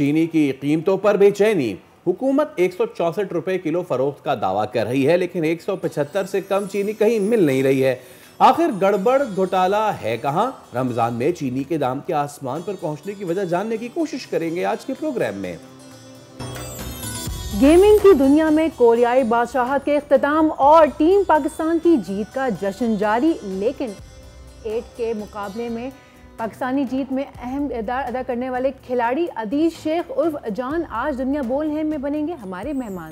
चीनी की कीमतों पर बेचैनी। हुकूमत 164 रुपए किलो फरोख्त का दावा कर रही है, लेकिन 175 से कम चीनी कहीं मिल नहीं रही है। आखिर गड़बड़ घोटाला है कहां? रमजान में चीनी के दाम के आसमान पर पहुंचने की वजह जानने की कोशिश करेंगे आज के प्रोग्राम में। गेमिंग की दुनिया में कोरियाई बादशाहत के इख्तिताम और टीम पाकिस्तान की जीत का जश्न जारी, लेकिन 8 के मुकाबले में पाकिस्तानी जीत में अहम किरदार अदा करने वाले खिलाड़ी अदील शेख उर्फ जान आज दुनिया बोल में बनेंगे हमारे मेहमान।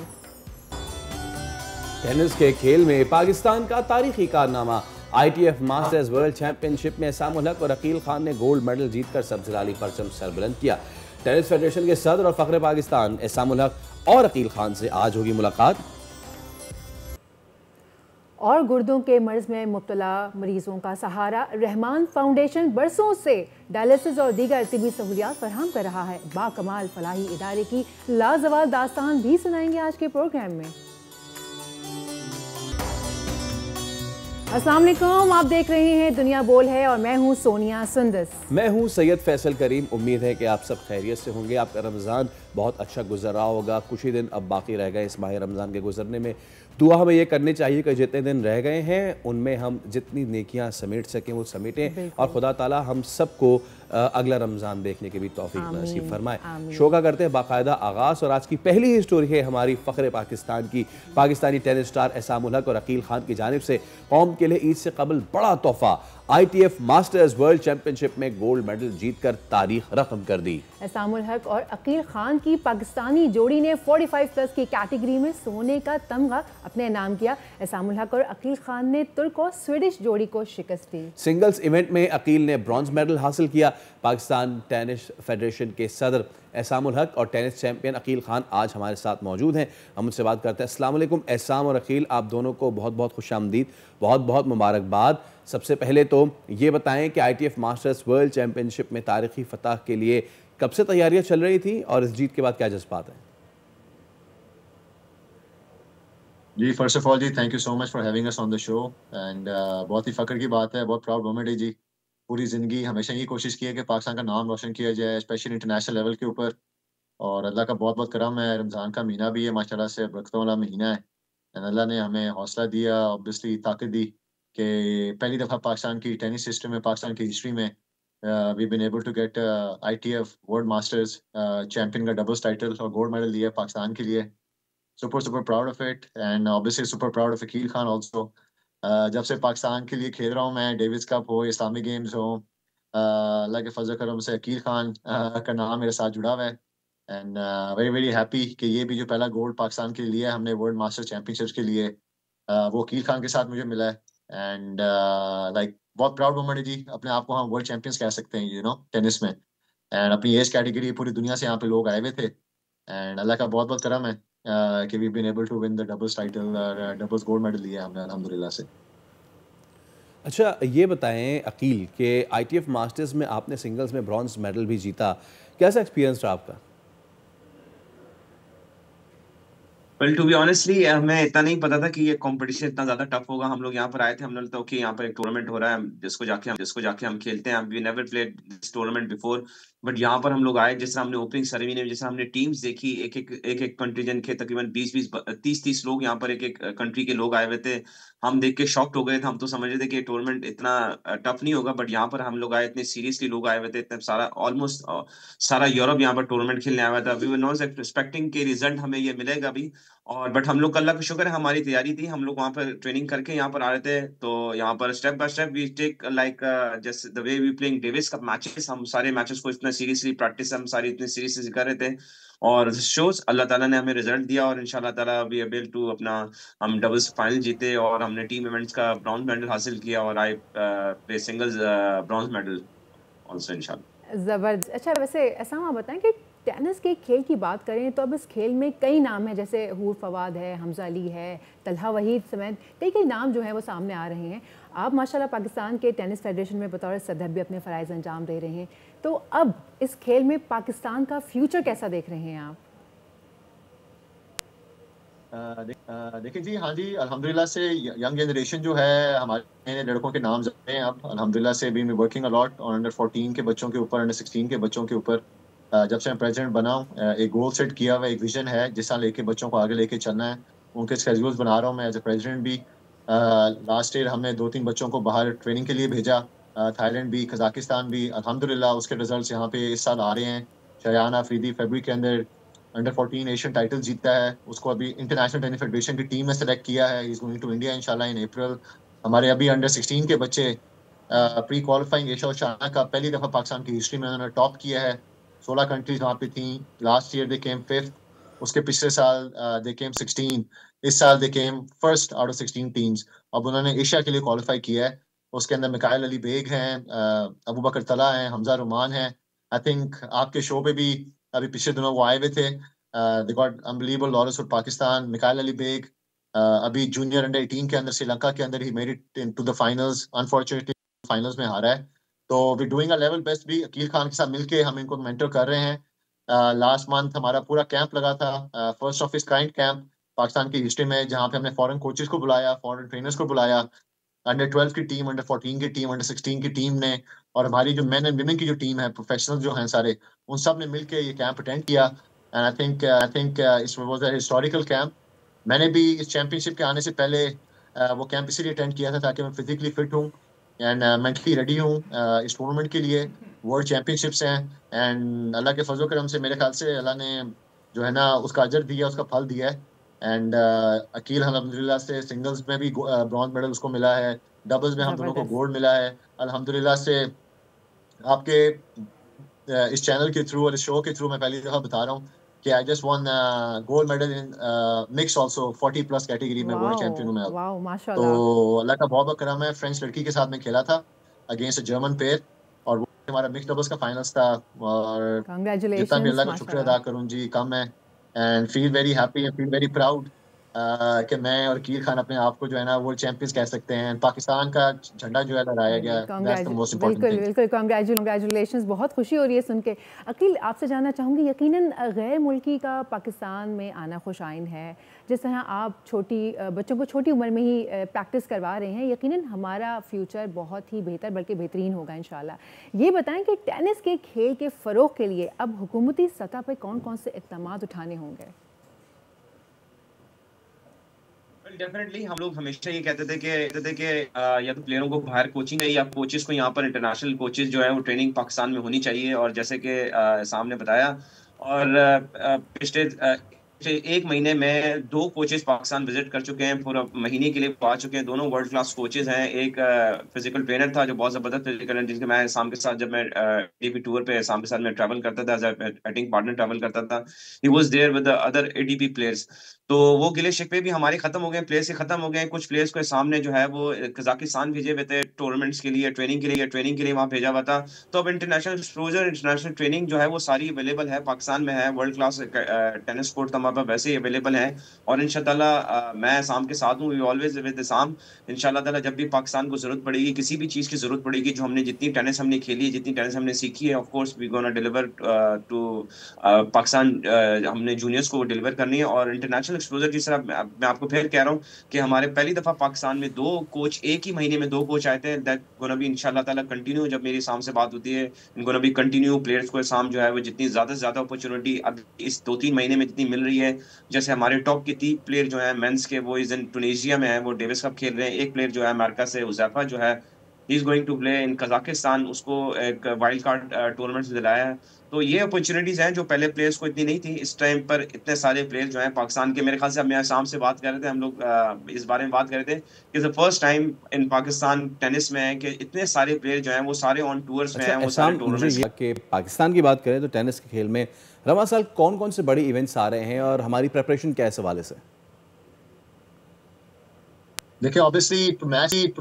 टेनिस के खेल में पाकिस्तान का तारीखी कारनामा। ITF मास्टर्स वर्ल्ड चैंपियनशिप में एसामुल हक और अकील खान ने गोल्ड मेडल जीतकर सबजलाली परचम सरबुलंद किया। टेनिस फेडरेशन के सदर और फखरे पाकिस्तान एसामुल हक और अकील खान से आज होगी मुलाकात। और गुर्दों के मर्ज में मुब्तला मरीजों का सहारा रहमान फाउंडेशन बरसों से डायलिसिस और दीगर तिबी सहूलियात फराहम कर रहा है। बाकमाल फलाही इदारे की लाजवाब दास्तान भी सुनाएंगे आज के प्रोग्राम में। अस्सलाम वालेकुम, आप देख रहे हैं दुनिया बोल है और मैं हूं सोनिया सुंदस। मैं हूं सैयद फैसल करीम। उम्मीद है कि आप सब खैरियत से होंगे। आपका रमज़ान बहुत अच्छा गुजर रहा होगा। कुछ ही दिन अब बाकी रह गए इस माह रमज़ान के गुजरने में। दुआ हमें ये करनी चाहिए कि जितने दिन रह गए हैं उनमें हम जितनी नेकियां समेट सकें वो समेटें और खुदा ताला हम सबको अगला रमज़ान देखने की भी तौफीक नसीब फरमाए। शो का करते हैं बाकायदा आगाज़ और आज की पहली ही स्टोरी है हमारी फ़ख्रे पाकिस्तान की। पाकिस्तानी टेनिस स्टार एसामुल हक और अकील खान की जानिब से कौम के लिए ईद से कबल बड़ा तोहफा। ITF मास्टर्स वर्ल्ड चैंपियनशिप में गोल्ड मेडल जीतकर तारीख रकम कर दी। एसामुल हक और अकील खान की पाकिस्तानी जोड़ी ने 45+ की कैटेगरी में सोने का तमगा अपने नाम किया। एसामुल हक और अकील खान ने तुर्क और स्वीडिश जोड़ी को शिकस्त दी। सिंगल्स इवेंट में अकील ने ब्रॉन्ज मेडल हासिल किया। पाकिस्तान टेनिस फेडरेशन के सदर एसामुल हक और टेनिस चैंपियन अकील खान आज हमारे साथ मौजूद हैं। हम उनसे बात करते हैं। अस्सलाम वालेकुम एसाम और अकील, आप दोनों को बहुत बहुत खुशामदीद, बहुत बहुत मुबारकबाद। सबसे पहले तो ये बताएं कि ITF मास्टर्स वर्ल्ड चैंपियनशिप में तारीखी फतह के लिए कब से तैयारियां चल रही थी और इस जीत के बाद क्या जज्बात हैं? जी, फर्स्ट ऑफ ऑल जी thank you so much for having us on the show and बहुत ही फ़ख्र की बात है, बहुत प्राउड मोमेंट है जी। पूरी ज़िंदगी हमेशा ये कोशिश की है कि पाकिस्तान का नाम रोशन किया जाए, स्पेशली इंटरनेशनल लेवल के ऊपर। और अल्लाह का बहुत बहुत करम है, रमज़ान का महीना भी है माशाल्लाह से, बरकतों वाला महीना है एंड अल्लाह ने हमें हौसला दिया, ऑब्वियसली ताकत दी कि पहली दफ़ा पाकिस्तान की टेनिस सिस्टम में, पाकिस्तान की हिस्ट्री में we been able to get ITF world masters champion का डबल्स टाइटल और गोल्ड मेडल दिया पाकिस्तान के लिए। Super proud of it and obviously super proud of Aqeel Khan also. जब से पाकिस्तान के लिए खेल रहा हूँ मैं, डेविस कप हो, इस्लामिक गेम्स हो, अल्लाह के फजल करम से अकील खान का नाम मेरे साथ जुड़ा हुआ है एंड वेरी वेरी हैप्पी कि ये भी जो पहला गोल्ड पाकिस्तान के लिए लिया है हमने वर्ल्ड मास्टर चैंपियनशिप्स के लिए, वो अकील खान के साथ मुझे मिला है एंड लाइक बहुत प्राउड मोमेंट है जी। अपने आप को हम वर्ल्ड चैंपियंस कह सकते हैं, यू नो, टेनिस में एंड अपनी एज कैटेगरी पूरी दुनिया से यहाँ पे लोग आए हुए थे एंड अल्लाह का बहुत बहुत करम है कि we been able to win the doubles title और डबल्स गोल्ड मेडल लिया हमने अल्हम्दुलिल्लाह से। अच्छा ये बताएं अकील कि ITF मास्टर्स में आपने सिंगल्स में ब्रॉन्ज मेडल भी जीता, कैसा एक्सपीरियंस रहा आपका? वेल टू बी ऑनेस्टली हमें इतना नहीं पता था कि ये कंपटीशन इतना ज्यादा टफ होगा। हम लोग यहाँ पर आए थे, हमने लगता कि यहाँ पर एक टूर्नामेंट हो रहा है जिसको जाके हम खेलते हैं। We never played this tournament before, but यहाँ पर हम लोग आए, जिस तरह हमने ओपनिंग सेरेमनी में, जैसे हमने टीम्स देखी, एक कंट्रीजन के तकरीबन 20-30 लोग यहाँ पर एक कंट्री के लोग आए हुए थे। हम देख के शॉक्ड हो गए थे। हम तो समझ रहे थे कि टूर्नामेंट इतना टफ नहीं होगा, बट यहाँ पर हम लोग आए, इतने सीरियसली लोग आए हुए थे, इतना सारा ऑलमोस्ट सारा यूरोप यहाँ पर टूर्नामेंट खेलने आया हुआ था। वी वर नॉट एक्सपेक्टिंग के रिजल्ट हमें ये मिलेगा भी, और बट हम लोग का अल्लाह का शुक्र है हमारी तैयारी थी। हम लोग वहाँ पर ट्रेनिंग करके यहाँ पर आ रहे थे, तो यहाँ पर step by step we take like just the way we playing Davis cup matches. हम सारे मैचेस को इतना सीरियसली प्रैक्टिस हम सारी इतने सीरियसली कर रहे थे और शोज अल्लाह ताला ने हमें रिजल्ट दिया और इंशाल्लाह ताला वी एबल टू अपना हम डबल्स फाइनल जीते और हमने टीम इवेंट्स का ब्रॉन्ज मेडल हासिल किया और I play singles bronze medal also इंशाल्लाह। ज़बरदस्त। अच्छा वैसे ऐसा आप बताएं कि टेनिस के खेल की बात करें तो अब इस खेल में कई नाम हैं, जैसे हूर फवाद है, हमजा अली है, तलहा वहीद समेत कई नाम जो हैं वो सामने आ रहे हैं। आप माशाल्लाह पाकिस्तान के टेनिस फेडरेशन में बतौर सदर भी अपने फ़राइज़ अंजाम दे रहे हैं, तो अब इस खेल में पाकिस्तान का फ्यूचर कैसा देख रहे हैं आप? देखिए जी, हाँ जी, अल्हम्दुलिल्लाह से यंग जनरेशन जो है हमारे लड़कों के नाम ज़्यादा हैं अब अल्हम्दुलिल्लाह से। We working a lot on under 14 के बच्चों के ऊपर, अंडर 16 के बच्चों के ऊपर जब से मैं प्रेसिडेंट बना हूँ एक गोल सेट किया हुआ, एक विजन है जिस तरह लेके बच्चों को आगे लेके चलना है। उनके स्केड्यूल्स बना रहा हूँ मैं एज ए प्रेसिडेंट भी। लास्ट ईयर हमने 2-3 बच्चों को बाहर ट्रेनिंग के लिए भेजा, थाईलैंड भी, कजाकिस्तान भी। अल्हम्दुलिल्लाह उसके रिजल्ट्स यहाँ पे इस साल आ रहे हैं। शयान आफरीदी फरवरी के अंदर अंडर 14 एशियन टाइटल जीतता है, उसको अभी इंटरनेशनल टेनिस फेडरेशन की टीम में सेलेक्ट किया है। He is going to India इंशाल्लाह इन अप्रैल। हमारे अभी अंडर 16 के बच्चे प्री क्वालिफाइंग एशिया ओशियाना का पहली दफा पाकिस्तान की हिस्ट्री में उन्होंने टॉप किया है। 16 कंट्रीज वहाँ पे थी। लास्ट ईयर दे केम 5th, उसके पिछले साल दे केम 16, इस साल they came first out of 16 teams. अब उन्होंने एशिया के लिए क्वालिफाई किया है। उसके अंदर मिकाइल अली बेग हैं, अबू बकर तला हैं, हमजा रुमान हैं। आई थिंक आपके शो पे भी अभी पिछले दिनों वो आए हुए थे। They got unbelievable laurels for Pakistan. Mikail Ali Baig अभी जूनियर अंडर 18 के अंदर श्रीलंका के अंदर ही made it into the finals, unfortunately finals में हारा है। तो we doing a level best भी अकील खान के साथ मिलके हम इनको मेंटर कर रहे हैं। लास्ट मंथ हमारा पूरा कैंप लगा था, फर्स्ट ऑफ इस काइंड कैंप पाकिस्तान की हिस्ट्री में, जहाँ पे हमने फॉरेन कोचेस को बुलाया, फॉरेन ट्रेनर्स को बुलाया, अंडर 12 की टीम, अंडर 14 की टीम, अंडर 16 की टीम ने, और हमारी जो मेन एंड वुमेन की जो टीम है, प्रोफेशनल जो हैं सारे, उन सब ने मिलके ये कैंप अटेंड किया। And I think it was a historical camp. मैंने भी इस चैंपियनशिप के आने से पहले वो कैंप इसीलिए अटेंड किया था ताकि मैं फिजिकली फिट हूँ एंड मेंटली रेडी हूँ इस टूर्नामेंट के लिए। वर्ल्ड चैंपियनशिप्स हैं एंड अल्लाह के फजल करम से मेरे ख्याल से अल्लाह ने जो है ना उसका अजर दिया, उसका फल दिया है। एंड अकील अल्हम्दुलिल्लाह से सिंगल्स में भी ब्रॉन्ज मेडल उसको मिला है, डबल्स में हम दोनों को ज़बरदस्त। गोल्ड मिला है अल्हम्दुलिल्लाह से। आपके इस चैनल के थ्रू और इस शो के थ्रू मैं पहली दफा बता रहा हूँ कि I just one gold medal in mix also 40 plus category में, वर्ल्ड वाओ! चैंपियन हूँ मैं अब। वाओ! तो माशाल्लाह। अल्लाह का बहुत बहुत करम है। फ्रेंच लड़की के साथ मैं खेला था अगेंस्ट जर्मन पेयर, और वो हमारा मिक्स डबल्स का फाइनल्स था। और जितना भी कांग्रेचुलेशंस अल्लाह का शुक्र माशाल्लाह। अदा करूं जी कम है। And feel very happy and feel very proud कि मैं और कीर खान अपने आप को जो है ना वर्ल्ड चैंपियंस कह सकते हैं। पाकिस्तान का झंडा जो है लहराया नहीं, गया, नहीं, दैट्स द मोस्ट इम्पोर्टेंट बिल्कुल, थिंग। बिल्कुल, कांग्रेचुलेशंस, बहुत खुशी हो रही है सुन के। अकील, आपसे जानना चाहूँगी, यकीनन गैर मुल्की का पाकिस्तान में आना खुशाइन है। जिस तरह आप बच्चों को छोटी उम्र में ही प्रैक्टिस करवा रहे हैं, यकीनन हमारा फ्यूचर बहुत ही बेहतर बल्कि बेहतरीन होगा इंशाल्लाह। ये बताएं कि टेनिस के खेल के फ़रोग़ के लिए अब हुकूमती सतह पर कौन-कौन से इक़दामात उठाने होंगे? डेफिनेटली हम लोग हमेशा ये कहते थे कि या तो प्लेयरों को बाहर कोचिंग है या कोचेस को यहाँ पर इंटरनेशनल कोचेस जो है वो ट्रेनिंग पाकिस्तान में होनी चाहिए। और जैसे कि सामने बताया, और पिछले 1 महीने में 2 कोचेस पाकिस्तान विजिट कर चुके हैं, पूरा महीने के लिए आ चुके हैं। दोनों वर्ल्ड क्लास कोचेस हैं। एक फिजिकल ट्रेनर था जो बहुत जबरदस्त फिजिकल ट्रेनर, जिसके मैं शाम के साथ जब मैं एटीपी टूर पे शाम के साथ मैं ट्रैवल करता था, एज अटिंग पार्टनर ट्रैवल करता था, he was there with the other ATP players. तो वो गिले शिकवे भी हमारे खत्म हो गए, प्लेयर्स के खत्म हो गए। कुछ प्लेयर्स को सामने जो है वो कजाकिस्तान भेजे हुए थे टूर्नामेंट्स के लिए, ट्रेनिंग के लिए वहां भेजा हुआ था। तो अब इंटरनेशनल एक्सपोजर, इंटरनेशनल ट्रेनिंग जो है वो सारी अवेलेबल है पाकिस्तान में है। वर्ल्ड क्लास टेनिस कोर्ट तो हमारे पास वैसे ही अवेलेबल है। और इंशाल्लाह मैं शाम के साथ हूँ, वी ऑलवेज विद शाम। इंशाल्लाह ताला जब भी पाकिस्तान को जरूरत पड़ेगी, किसी भी चीज की जरूरत पड़ेगी, जो हमने जितनी टेनिस हमने खेली है, जितनी टेनिस हमने सीखी है, of course we gonna deliver to Pakistan. हमने जूनियर्स को डिलीवर करनी है। और इंटरनेशनल एक्सपोजर की तरह मैं आपको फिर कह रहा हूँ कि हमारे पहली दफा पाकिस्तान में 2 कोच, एक ही महीने में 2 कोच आए थे। दैट गोना बी इंशाल्लाह ताला कंटिन्यू। जब मेरी शाम से बात होती है, गोना बी कंटिन्यू। प्लेयर्स को शाम जो है वो जितनी ज्यादा से ज्यादा अपॉर्चुनिटी अब इस 2-3 महीने में जितनी मिल रही है, जैसे हमारे टॉप के 3 प्लेयर जो है मेंस के, वो इस दिन टुनीशिया में है, वो डेविस कप खेल रहे हैं। एक प्लेयर जो है अमेरिका से, हुजैफा जो है, he is going to play in Kazakhstan, उसको एक वाइल्ड कार्ड टूर्नामेंट से दिलाया है। तो ये अपॉर्चुनिटीज हैं जो पहले प्लेयर्स को इतनी नहीं थी। इस टाइम पर इतने सारे प्लेयर जो हैं पाकिस्तान के, मेरे ख्याल से, अब मैं शाम से बात कर रहे थे, हम लोग इस बारे में बात कर रहे थे कि the first time in Pakistan tennis में है कि इतने सारे प्लेयर जो हैं वो सारे ऑन टूर्स में अच्छा हैं, वो सारे एहसान, मुझे टूर्नामेंट्स। ये कि पाकिस्तान की बात करें तो टेनिस के खेल में रवां साल कौन कौन से बड़े इवेंट्स आ रहे हैं और हमारी प्रेपरेशन क्या है इस हवाले से? देखिए obviously too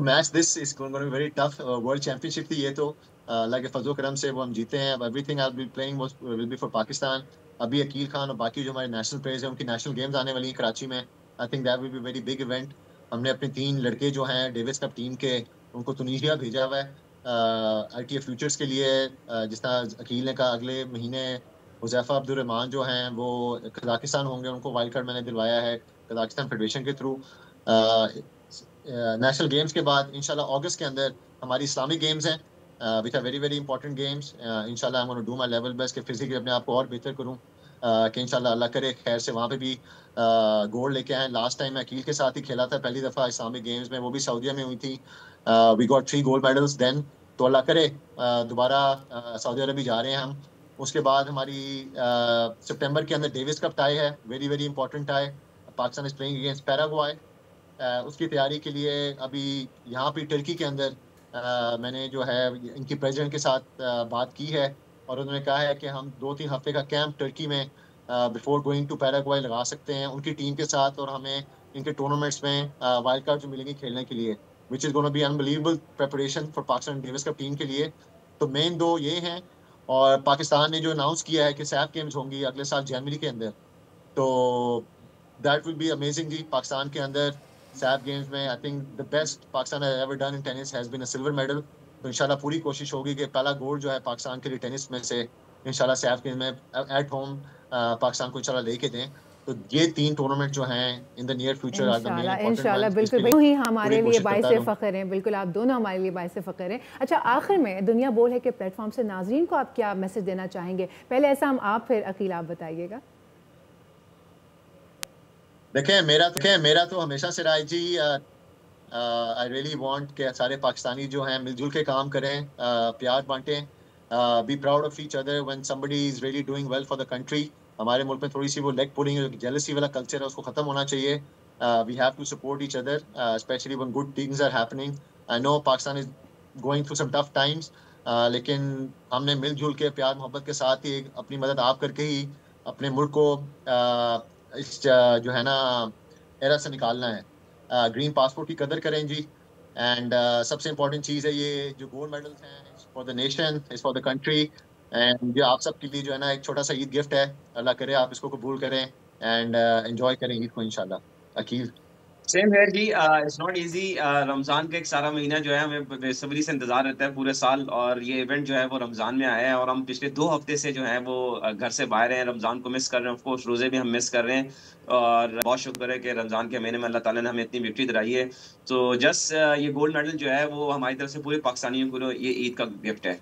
much this is going to be very tough. World championship थी ये तो, अल्लाह के फजल करम से वो हम जीते हैं। अब everything I will be playing will be for Pakistan. अभी अकील खान और बाकी जो हमारे नेशनल प्लेयर्स हैं उनकी नेशनल गेम्स आने वाली हैं कराची में। I think that will be very big event. हमने अपने 3 लड़के जो हैं डेविस कप टीम के, उनको तुनीशिया भेजा हुआ है ITF फ्यूचर्स के लिए। जिस तरह अकील ने कहा अगले महीने हुजैफा अब्दुल रहमान जो हैं वो कजाकिस्तान होंगे, उनको वाइल्ड कार्ड मैंने दिलवाया है कजाकिस्तान फेडरेशन के थ्रू। नेशनल गेम्स के बाद इंशाल्लाह अगस्त के अंदर हमारी इस्लामिक गेम्स हैं। Which are very very important games. इंशाल्लाह I am gonna do my level best कि फिजिकली अपने आप को और बेहतर करूं, कि इंशाल्लाह अल्लाह करे खैर से वहाँ पे भी गोल्ड लेके आए। लास्ट टाइम मैं अकील के साथ ही खेला था पहली दफ़ा इस्लामिक गेम्स में, वो भी सऊदीया में हुई थी। We got 3 gold medals then. तो अल्लाह करे दोबारा सऊदी अरब भी जा रहे हैं हम। उसके बाद हमारी सितंबर के अंदर डेविस कप टाई है, very very important tie. Pakistan is playing against Paraguay. उसकी तैयारी के लिए अभी यहाँ पे टर्की के अंदर मैंने जो है इनकी प्रेसिडेंट के साथ बात की है, और उन्होंने कहा है कि हम 2-3 हफ्ते का कैंप टर्की में बिफोर गोइंग टू पैराग्वाय लगा सकते हैं उनकी टीम के साथ, और हमें इनके टूर्नामेंट्स में वाइल्ड कार्ड जो मिलेंगे खेलने के लिए, which is gonna be unbelievable preparation for Pakistan Davis cup team के लिए। तो मेन दो ये हैं। और पाकिस्तान ने जो अनाउंस किया है कि सैफ गेम्स होंगी अगले साल जनवरी के अंदर, तो दैट विल बी अमेजिंग जी। पाकिस्तान के अंदर सैफ गेम्स में I think the best Pakistan has ever done in tennis has been a silver medal. तो इंशाल्लाह पूरी कोशिश होगी कि पहला गोल्ड जो है पाकिस्तान के लिए टेनिस में से इंशाल्लाह सैफ गेम्स में एट होम पाकिस्तान को इंशाल्लाह लेके दें। तो ये 3 टूर्नामेंट जो हैं in the near future are the main इंशाल्लाह इंपॉर्टेंट इंशाल्लाह वंस। बिल्कुल इसके लिए बिल्कुल ही हमारे पूरी लिए कोशिश बाइस करता रहूं। फ़ख्र हैं, बिल्कुल आप दोनों हमारे लिए बाइस फ़ख्र हैं। अच्छा, आखिर में दुनिया बोल है कि प्लेटफॉर्म से नाजरीन को आप क्या मैसेज देना चाहेंगे? पहले ऐसा हम आप फिर अकील आप बताइएगा। देखें मेरा तो हमेशा से Rai ji, I really want कि सारे पाकिस्तानी जो हैं मिलजुल के काम करें, प्यार बांटें, be proud of each other when somebody is really doing well for the country. हमारे मुल्क में थोड़ी सी वो लेग पुलिंग जेलसी वाला कल्चर है, उसको खत्म होना चाहिए। We have to support each other specially when good things are happening. I know Pakistan is going through some tough times, लेकिन हमने मिलजुल के प्यार मोहब्बत के साथ ही अपनी मदद आप करके ही अपने मुल्क को इस जो है ना एरा से निकालना है। ग्रीन पासपोर्ट की कदर करें जी। एंड सबसे इम्पोर्टेंट चीज़ है ये जो गोल्ड मेडल्स हैं for the nation, is for the country. And ये आप सब के लिए जो है ना एक छोटा सा ईद गिफ्ट है। अल्लाह करे आप इसको कबूल करें एंड एंजॉय करें ईद को इंशाल्लाह। अकील सेम है जी। It's not easy. रमजान का एक सारा महीना जो है हमें बेसब्री से इंतजार रहता है पूरे साल, और ये इवेंट जो है वो रमजान में आया है, और हम पिछले 2 हफ्ते से जो है वो घर से बाहर हैं, रमजान को मिस कर रहे हैं, ऑफ कोर्स रोजे भी हम मिस कर रहे हैं। और बहुत शुक्र है कि रमजान के महीने में अल्लाह ताला ने हमें इतनी विक्ट्री दिलाई है। तो जस्ट ये गोल्ड मेडल जो है वो हमारी तरफ से पूरे पाकिस्तानियों को ये ईद का गिफ्ट है।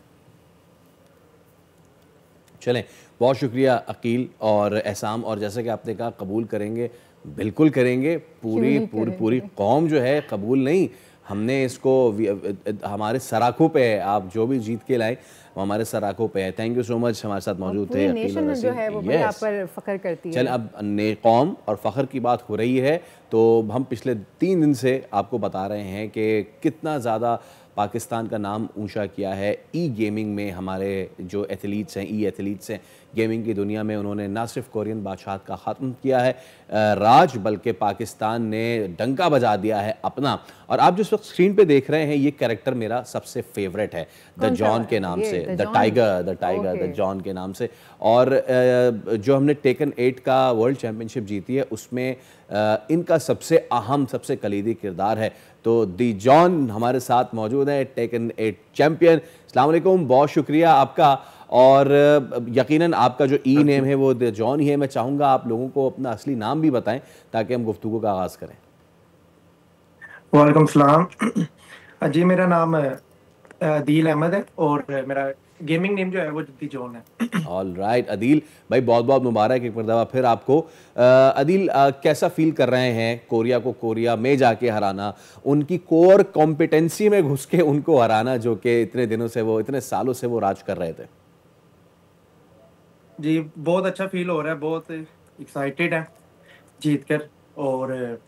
चलें, बहुत शुक्रिया अकील और एहसाम, और जैसे कि आपने कहा कबूल करेंगे, बिल्कुल करेंगे। पूरी कौम जो है कबूल नहीं, हमने इसको हमारे सराखों पे है। आप जो भी जीत के लाए वो हमारे सराखों पे है। थैंक यू सो मच, हमारे साथ मौजूद थे नेशन जो है वो भी आप पर फख्र करती है। चल, अब कौम और फ़ख्र की बात हो रही है, तो हम पिछले 3 दिन से आपको बता रहे हैं कि कितना ज़्यादा पाकिस्तान का नाम ऊंचा किया है ई गेमिंग में। हमारे जो एथलीट्स हैं, ई एथलीट्स हैं गेमिंग की दुनिया में, उन्होंने ना सिर्फ कोरियन बादशाह का ख़त्म किया है राज, बल्कि पाकिस्तान ने डंका बजा दिया है अपना। और आप जिस वक्त स्क्रीन पे देख रहे हैं, ये कैरेक्टर मेरा सबसे फेवरेट है, द जॉन के नाम से, द टाइगर, द जॉन के नाम से। और जो हमने टेकन 8 का वर्ल्ड चैम्पियनशिप जीती है, उसमें इनका सबसे अहम, सबसे कलीदी किरदार है। तो दी जॉन हमारे साथ मौजूद है, टेकन 8 चैम्पियन। अस्सलाम वालेकुम, बहुत शुक्रिया आपका। और यकीनन आपका जो ई नेम है वो द जॉन ही है। मैं चाहूँगा आप लोगों को अपना असली नाम भी बताएं ताकि हम गुफ्तगू का आगाज़ करें। वालेकुम सलाम जी, मेरा नाम अदील अहमद है और मेरा गेमिंग नेम जो है वो दी जॉन है। ऑल राइट अदील भाई, बहुत बहुत मुबारक एक मरतबा फिर आपको। अदील, कैसा फील कर रहे हैं कोरिया को कोरिया में जाके हराना, उनकी कोर कॉम्पिटेंसी में घुस के उनको हराना, जो कि इतने दिनों से वो, इतने सालों से वो राज कर रहे थे? जी, बहुत अच्छा फील हो रहा है, बहुत एक्साइटेड है जीत कर। और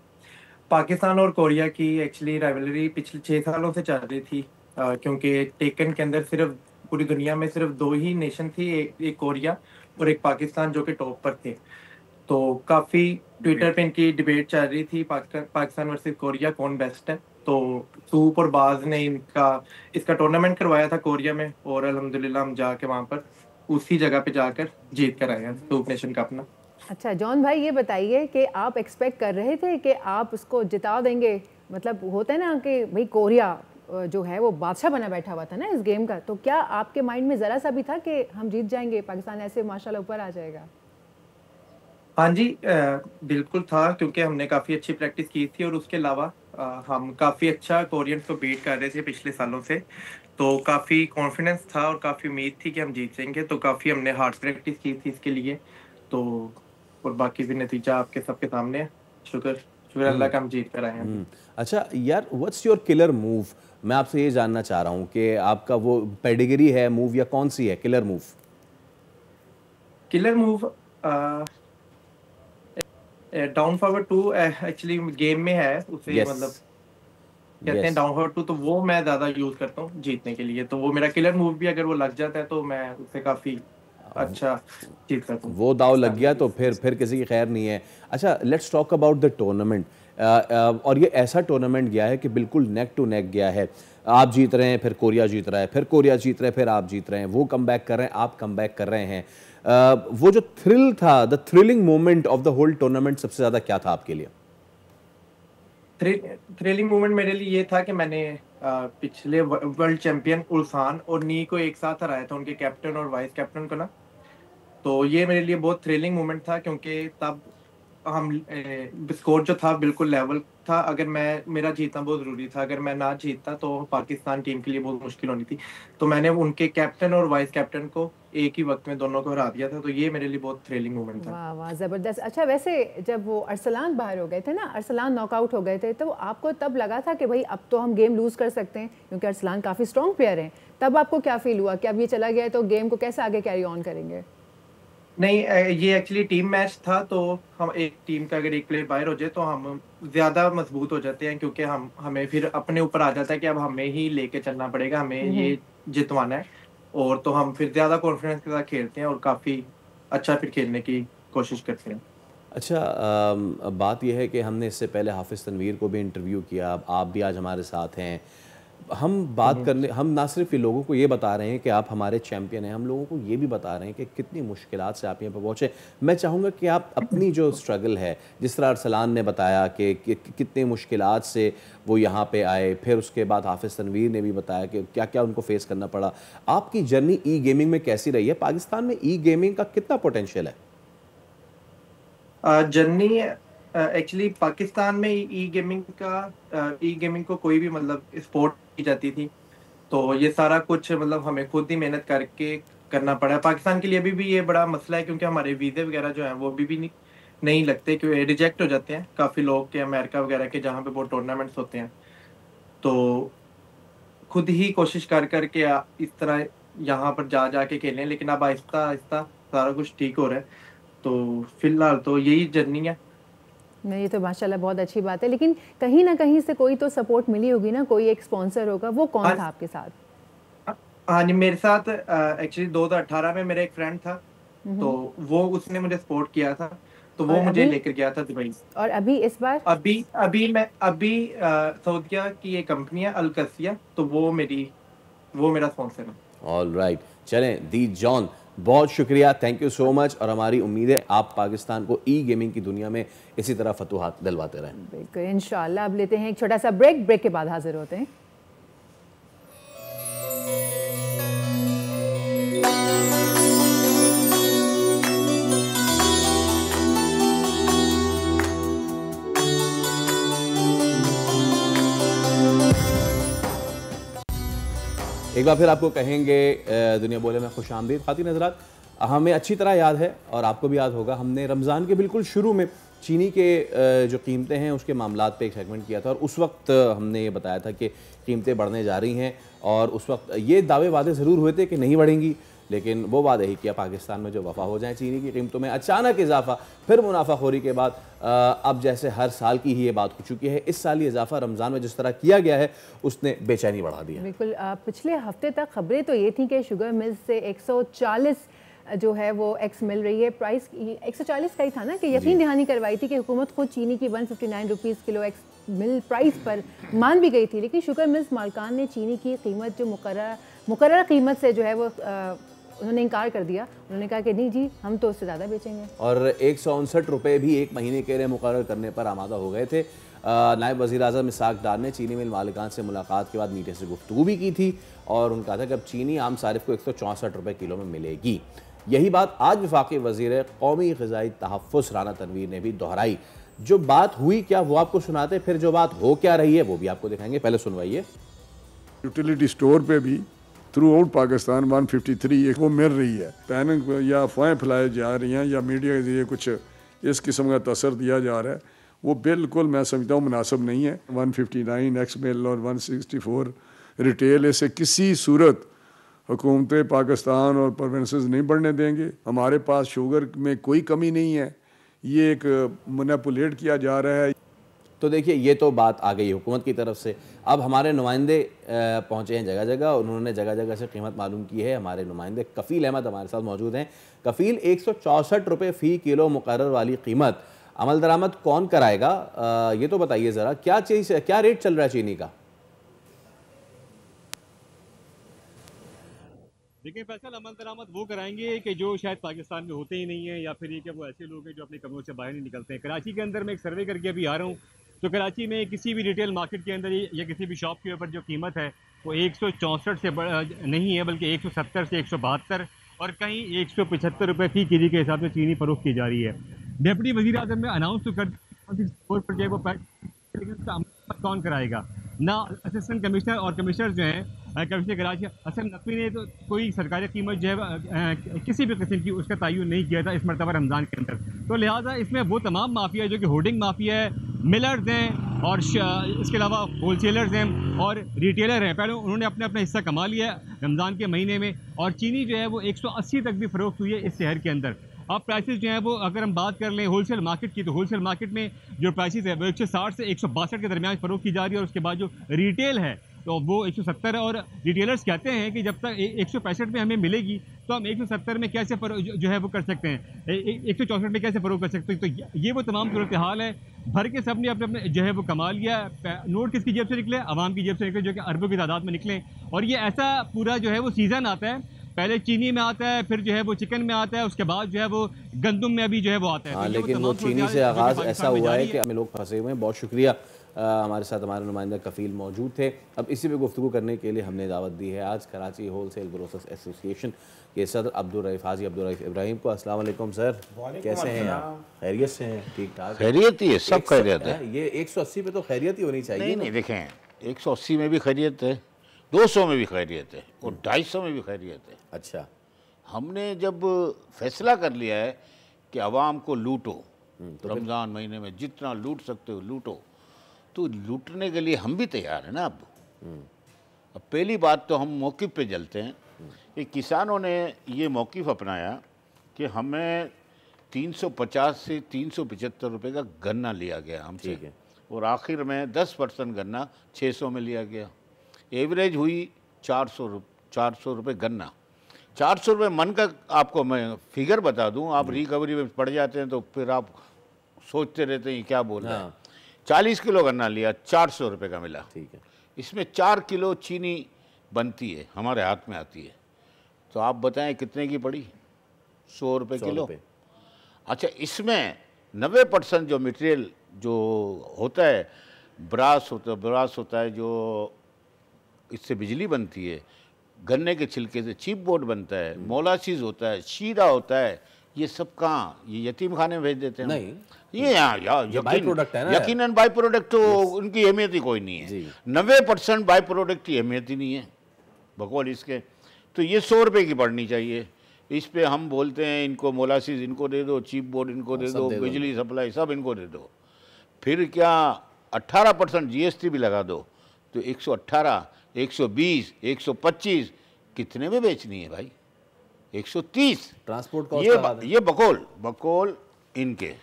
पाकिस्तान और कोरिया की एक्चुअली राइवलरी पिछले 6 सालों से चल रही थी, क्योंकि टेकन के अंदर सिर्फ पूरी दुनिया में सिर्फ 2 ही नेशन थी, एक कोरिया और एक पाकिस्तान, जो कि टॉप पर थे। तो काफ़ी ट्विटर पे इनकी डिबेट चल रही थी, पाकिस्तान वर्सेस कोरिया कौन बेस्ट है। तो सूप और बाज ने इसका टूर्नामेंट करवाया था कोरिया में, और अल्हम्दुलिल्लाह हम जाके वहाँ पर उसी जगह पे जाकर जीत कर आए हैं सूप नेशन का अपना। अच्छा जॉन भाई, ये बताइए कि आप एक्सपेक्ट कर रहे थे कि आप उसको जिता देंगे? मतलब होता है ना कि भाई कोरिया जो है वो बादशाह बना बैठा हुआ था ना इस गेम का, तो क्या आपके माइंड में ज़रा सा भी था कि हम जीत जाएंगे, पाकिस्तान ऐसे माशाल्लाह ऊपर आ जाएगा? हाँ जी, बिल्कुल था, क्योंकि हमने काफ़ी अच्छी प्रैक्टिस की थी और उसके अलावा हम काफ़ी अच्छा कोरियंस को बीट कर रहे थे पिछले सालों से, तो काफ़ी कॉन्फिडेंस था और काफ़ी उम्मीद थी कि हम जीत जाएंगे, तो काफ़ी हमने हार्ड प्रैक्टिस की थी इसके लिए। तो और बाकी भी नतीजा आपके सबके सामने है। शुक्र शुक्र अल्लाह का हम जीत कर आए हैं अभी। अच्छा यार, व्हाट्स योर किलर मूव? मैं आपसे ये जानना चाह रहा हूँ कि आपका वो पेडिग्री है मूव या कौन सी है killer move? Killer move down forward to actually game में है, उसे यस, मतलब कहते हैं यस। डाउन फॉरवर्ड टू, तो वो मैं ज़्यादा यूज़ करता हूँ जीतने के लिए, तो वो मेरा किलर मूव भी अगर वो लग जाता है तो मैं उससे काफ़ी अच्छा जीत सकता हूँ वो दाव लग पाकिस्तान गया के तो लिए। फिर किसी की खैर नहीं है। अच्छा, let's talk about the tournament. और ये ऐसा टूर्नामेंट गया है कि बिल्कुल नेक टू नेक गया है। आप जीत रहे हैं, फिर कोरिया जीत रहा है, फिर कोरिया जीत रहे हैं, फिर आप जीत रहे हैं, वो कमबैक कर रहे हैं, आप कमबैक कर रहे हैं। वो जो थ्रिल था, the thrilling moment of the whole tournament, सबसे ज़्यादा क्या था आपके लिए? थ्रिलिंग मोमेंट मेरे लिए ये था कि मैंने पिछले वर्ल्ड चैंपियन उल्फान और नी को एक साथ हराया था, उनके कैप्टन और वाइस कैप्टन को ना। तो ये मेरे लिए बहुत थ्रिलिंग मोमेंट था, क्योंकि तब हम स्कोर जो था बिल्कुल लेवल था। अगर मैं मेरा जीतना बहुत ज़रूरी था, अगर मैं ना जीतता तो पाकिस्तान टीम के लिए बहुत मुश्किल होनी थी। तो मैंने उनके कैप्टन और वाइस कैप्टन को एक ही वक्त में दोनों को हरा दिया था, तो ये मेरे लिए बहुत थ्रिलिंग मोमेंट था। वाह वाह, ज़बरदस्त। अच्छा, वैसे जब वो अरसलान बाहर हो गए थे ना, अरसलान नॉकआउट हो गए थे, तो आपको तब लगा था कि भाई अब तो हम गेम लूज़ कर सकते हैं, क्योंकि अरसलान काफ़ी स्ट्रॉन्ग प्लेयर हैं। तब आपको क्या फील हुआ कि अब ये चला गया है तो गेम को कैसे आगे कैरी ऑन करेंगे? नहीं, ये एक्चुअली टीम मैच था, तो हम एक टीम का अगर एक प्लेयर बाहर हो जाए तो हम ज़्यादा मजबूत हो जाते हैं, क्योंकि हम हमें फिर अपने ऊपर आ जाता है कि अब हमें ही लेके चलना पड़ेगा, हमें ये जितवाना है। और तो हम फिर ज़्यादा कॉन्फिडेंस के साथ खेलते हैं और काफ़ी अच्छा फिर खेलने की कोशिश करते हैं। अच्छा, बात यह है कि हमने इससे पहले हाफिज़ तनवीर को भी इंटरव्यू किया, अब आप भी आज हमारे साथ हैं। हम ना सिर्फ ये लोगों को ये बता रहे हैं कि आप हमारे चैम्पियन हैं, हम लोगों को ये भी बता रहे हैं कि कितनी मुश्किलात से आप यहाँ पर पहुँचे। मैं चाहूँगा कि आप अपनी जो स्ट्रगल है, जिस तरह अरसलान ने बताया कि कितनी मुश्किलात से वो यहाँ पे आए, फिर उसके बाद हाफिज़ तनवीर ने भी बताया कि क्या क्या उनको फेस करना पड़ा। आपकी जर्नी ई गेमिंग में कैसी रही है? पाकिस्तान में ई गेमिंग का कितना पोटेंशियल है? जर्नी एक्चुअली पाकिस्तान में ई गेमिंग को कोई भी मतलब सपोर्ट की जाती थी, तो ये सारा कुछ मतलब हमें खुद ही मेहनत करके करना पड़ा। पाकिस्तान के लिए अभी भी ये बड़ा मसला है, क्योंकि हमारे वीज़े वगैरह जो हैं वो अभी भी नहीं लगते, क्योंकि रिजेक्ट हो जाते हैं काफ़ी लोग के, अमेरिका वगैरह के, जहाँ पे बहुत टूर्नामेंट्स होते हैं। तो खुद ही कोशिश कर के इस तरह यहाँ पर जा के खेलें, लेकिन अब आहिस्ता आहिस्ता सारा कुछ ठीक हो रहा है। तो फिलहाल तो यही जर्नी है। नहीं, ये तो माशाल्लाह बहुत अच्छी बात है, लेकिन कहीं ना कहीं से कोई तो सपोर्ट मिली होगी ना, कोई एक स्पॉन्सर होगा, वो कौन था हाँ आपके साथ? हाँ जी, मेरे साथ एक्चुअली 2018 में मेरा एक फ्रेंड था, तो वो उसने मुझे सपोर्ट किया था, तो वो और मुझे अभी लेकर गया था दुबई। और अभी इस बार? अभी सऊदिया की एक कंपनी है अल कसिया, तो वो मेरा स्पॉन्सर है। ऑल राइट, चलें दी जॉन, बहुत शुक्रिया, थैंक यू सो मच। और हमारी उम्मीद है आप पाकिस्तान को ई गेमिंग की दुनिया में इसी तरह फतूहात दिलवाते रहें। बिल्कुल, इंशाल्लाह। अब लेते हैं एक छोटा सा ब्रेक के बाद हाजिर होते हैं। एक बार फिर आपको कहेंगे दुनिया बोले में खुश आमदीद। ख़ातिन हज़रात, हमें अच्छी तरह याद है और आपको भी याद होगा, हमने रमज़ान के बिल्कुल शुरू में चीनी के जो कीमतें हैं उसके मामलात पे एक सेगमेंट किया था, और उस वक्त हमने ये बताया था कि कीमतें बढ़ने जा रही हैं, और उस वक्त ये दावे वादे ज़रूर हुए थे कि नहीं बढ़ेंगी, लेकिन वो वादा ही किया पाकिस्तान में जो वफ़ा हो जाए। चीनी की कीमतों में अचानक इजाफा, फिर मुनाफाखोरी के बाद अब जैसे हर साल की ही ये बात हो चुकी है, इस साल ये इजाफा रमज़ान में जिस तरह किया गया है उसने बेचैनी बढ़ा दी है। बिल्कुल, पिछले हफ्ते तक खबरें तो ये थी कि शुगर मिल्स से 140 जो है वो एक्स मिल रही है, प्राइस 140 का ही था ना, कि यकीन दहानी करवाई थी कि हुकूमत खुद चीनी की 159 रुपीज़ किलो एक्स मिल प्राइस पर मान भी गई थी, लेकिन शुगर मिल्स मालकान ने चीनी की कीमत जो मुकर्रर कीमत से जो है वो उन्होंने इनकार कर दिया। उन्होंने कहा कि नहीं जी, हम तो उससे ज़्यादा बेचेंगे, और 159 रुपये भी एक महीने के लिए मुकर्रर करने पर आमादा हो गए थे। नायब वज़ीर-ए-आज़म इसहाक़ डार ने चीनी मिल मालिकान से मुलाकात के बाद मीडिया से गुफ्तगू भी की थी, और उनका कहा था कि अब चीनी आम सारिफ को 164 रुपये किलो में मिलेगी। यही बात आज वफाकी वज़ीर कौमी ग़िज़ाई तहफ़्फ़ुज़ राना तनवीर ने भी दोहराई। जो बात हुई क्या वो आपको सुनाते, फिर जो बात हो क्या रही है वो भी आपको दिखाएंगे। पहले सुनवाइए। यूटिलिटी स्टोर पे भी थ्रू आउट पाकिस्तान 153 वो मिल रही है। पैनिक या अफवाहें फैलाई जा रही हैं या मीडिया के जरिए कुछ इस किस्म का तसर दिया जा रहा है, वो बिल्कुल मैं समझता हूँ मुनासिब नहीं है। 159 एक्स मिल और 164 रिटेल, इसे किसी सूरत हुकूमत पाकिस्तान और प्रोविंसेस नहीं बढ़ने देंगे। हमारे पास शुगर में कोई कमी नहीं है, ये एक मैनिपुलेट किया जा रहा है। तो देखिए ये तो बात आ गई हुकूमत की तरफ से। अब हमारे नुमाइंदे पहुँचे हैं जगह जगह, उन्होंने जगह जगह से कीमत मालूम की है। हमारे नुमाइंदे कफ़ील अहमद हमारे साथ मौजूद हैं। कफ़ील, 164 रुपये फ़ी किलो मुकर्रर वाली कीमत अमल दरामद कौन कराएगा, ये तो बताइए ज़रा, क्या चीज़, क्या रेट चल रहा है चीनी का? देखिए फैसल, अमल दरामद वो कराएंगे कि जो शायद पाकिस्तान में होते ही नहीं है, या फिर ये कि वो ऐसे लोग हैं जो अपने कमरों से बाहर नहीं निकलते हैं। कराची के अंदर मैं एक सर्वे करके अभी आ रहा हूँ, तो कराची में किसी भी रिटेल मार्केट के अंदर या किसी भी शॉप के ऊपर जो कीमत है वो 164 से नहीं है, बल्कि 170 से 172 और कहीं 175 रुपये फ़ी केजी के हिसाब से चीनी फरोख्त की जा रही है। डिप्टी वज़ीर आज़म ने अनाउंस तो कर दिया वो कौन कराएगा ना। असिस्टेंट कमिश्नर और कमिश्नर जो हैं, कमिश्नर कराची असद नकवी ने तो कोई सरकारी कीमत जो है किसी भी किस्म की उसका तयन नहीं किया था इस मरतबा रमज़ान के अंदर। तो लिहाजा इसमें वो तमाम माफिया जो कि होर्डिंग माफिया है, मिलर्स हैं और इसके अलावा होलसेलर्स हैं और रिटेलर हैं, पहले उन्होंने अपना अपना हिस्सा कमा लिया रमज़ान के महीने में। और चीनी जो है वो 180 तक भी फ़रोख्त हुई है इस शहर के अंदर। अब प्राइसेस जो है वो अगर हम बात कर लें होलसेल मार्केट की, तो होलसेल मार्केट में जो प्राइसेस है वो 160 से 162 के दरमियान फ़रोख्त की जा रही है। और उसके बाद जो रिटेल है तो वो 170 और रिटेलर्स कहते हैं कि जब तक 165 में हमें मिलेगी तो हम 170 में कैसे जो है वो कर सकते हैं, 164 में कैसे फ़रोख्त कर सकते हैं। तो ये वो तमाम सूरत हाल है। भर के सब ने अपने अपने जो है वो कमा लिया। नोट किसकी जेब से निकले? आवाम की जेब से निकले, जो कि अरबों की तादाद में निकले। और ये ऐसा पूरा जो है वो सीज़न आता है, पहले चीनी में आता है, फिर जो है वो चिकन में आता है, उसके बाद जो है वो गंदम में अभी जो है वो आता है। हाँ, लेकिन वो चीनी से आगाज़ ऐसा हुआ है कि हमें लोग फंसे हुए हैं। बहुत शुक्रिया, हमारे साथ हमारे नुमाइंदा कफ़ील मौजूद थे। अब इसी पे गुफ्तगू करने के लिए हमने दावत दी है आज कराची होलसेल ग्रोसर्स एसोसिएशन के सदर अब्दुर्रऊफ़ हाजी अब्दुर्रऊफ़ इब्राहिम को। अस्सलाम वालेकुम सर, कैसे हैं आप? खैरियत से हैं? ठीक ठाक खैरियत ही है, सब खैरियत है। ये 180 पे तो खैरियत ही होनी चाहिए। नहीं देखें, 180 में भी खैरियत है, 200 में भी खैरियत है और 250 में भी खैरियत है। अच्छा, हमने जब फैसला कर लिया है कि आवाम को लूटो, रमज़ान महीने में जितना लूट सकते हो लूटो, तो लूटने के लिए हम भी तैयार हैं ना। अब पहली बात तो हम मौक़िफ़ पे चलते हैं कि किसानों ने ये मौक़िफ़ अपनाया कि हमें 350 से 375 रुपये का गन्ना लिया गया हमसे, और आखिर में 10% गन्ना 600 में लिया गया। एवरेज हुई 400 रुपये गन्ना। 400 रुपये मन का आपको मैं फिगर बता दूं, आप रिकवरी में पड़ जाते हैं तो फिर आप सोचते रहते हैं क्या बोल रहा है। 40 किलो गन्ना लिया, 400 रुपये का मिला। ठीक है, इसमें 4 किलो चीनी बनती है, हमारे हाथ में आती है। तो आप बताएं कितने की पड़ी? 100 रुपये किलो। अच्छा, इसमें 90% जो मटेरियल जो होता है, ब्रास होता है जो इससे बिजली बनती है, गन्ने के छिलके से चीप बोर्ड बनता है, मोलासीज होता है, शीरा होता है, ये सब कहाँ, ये यतीम खाने में भेज देते हैं? नहीं, ये यहाँ बाई प्रोडक्ट है ना, यकीनन बाई प्रोडक्ट, तो उनकी अहमियत ही कोई नहीं है। 90% बाई प्रोडक्ट की अहमियत ही नहीं है बकौल इसके। तो ये 100 रुपये की पड़नी चाहिए। इस पे हम बोलते हैं इनको मोलासीज इनको दे दो, चीप बोर्ड इनको दे दो, बिजली सप्लाई सब इनको दे दो, फिर क्या 18% GST भी लगा दो, तो 118, 120, 125 कितने में बेचनी है भाई? 130 ट्रांसपोर्ट कॉस्ट। ये बकौल इनके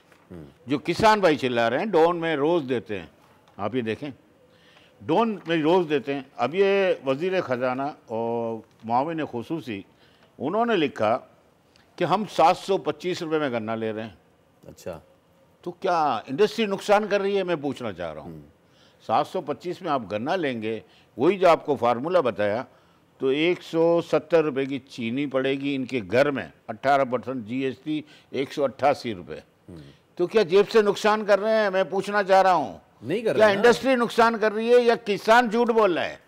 जो किसान भाई चिल्ला रहे हैं, डॉन में रोज़ देते हैं, आप ये देखें डॉन में रोज़ देते हैं। अब ये वज़ीर ख़जाना और मुआविन ख़ुसूसी उन्होंने लिखा कि हम 725 रुपये में गन्ना ले रहे हैं। अच्छा, तो क्या इंडस्ट्री नुकसान कर रही है? मैं पूछना चाह रहा हूँ। 725 में आप गन्ना लेंगे, वही जो आपको फार्मूला बताया, तो 170 रुपये की चीनी पड़ेगी इनके घर में, 18% GST, 188 रुपये। तो क्या जेब से नुकसान कर रहे हैं? मैं पूछना चाह रहा हूँ। नहीं कर क्या रहे इंडस्ट्री नुकसान कर रही है या किसान झूठ बोल रहा है?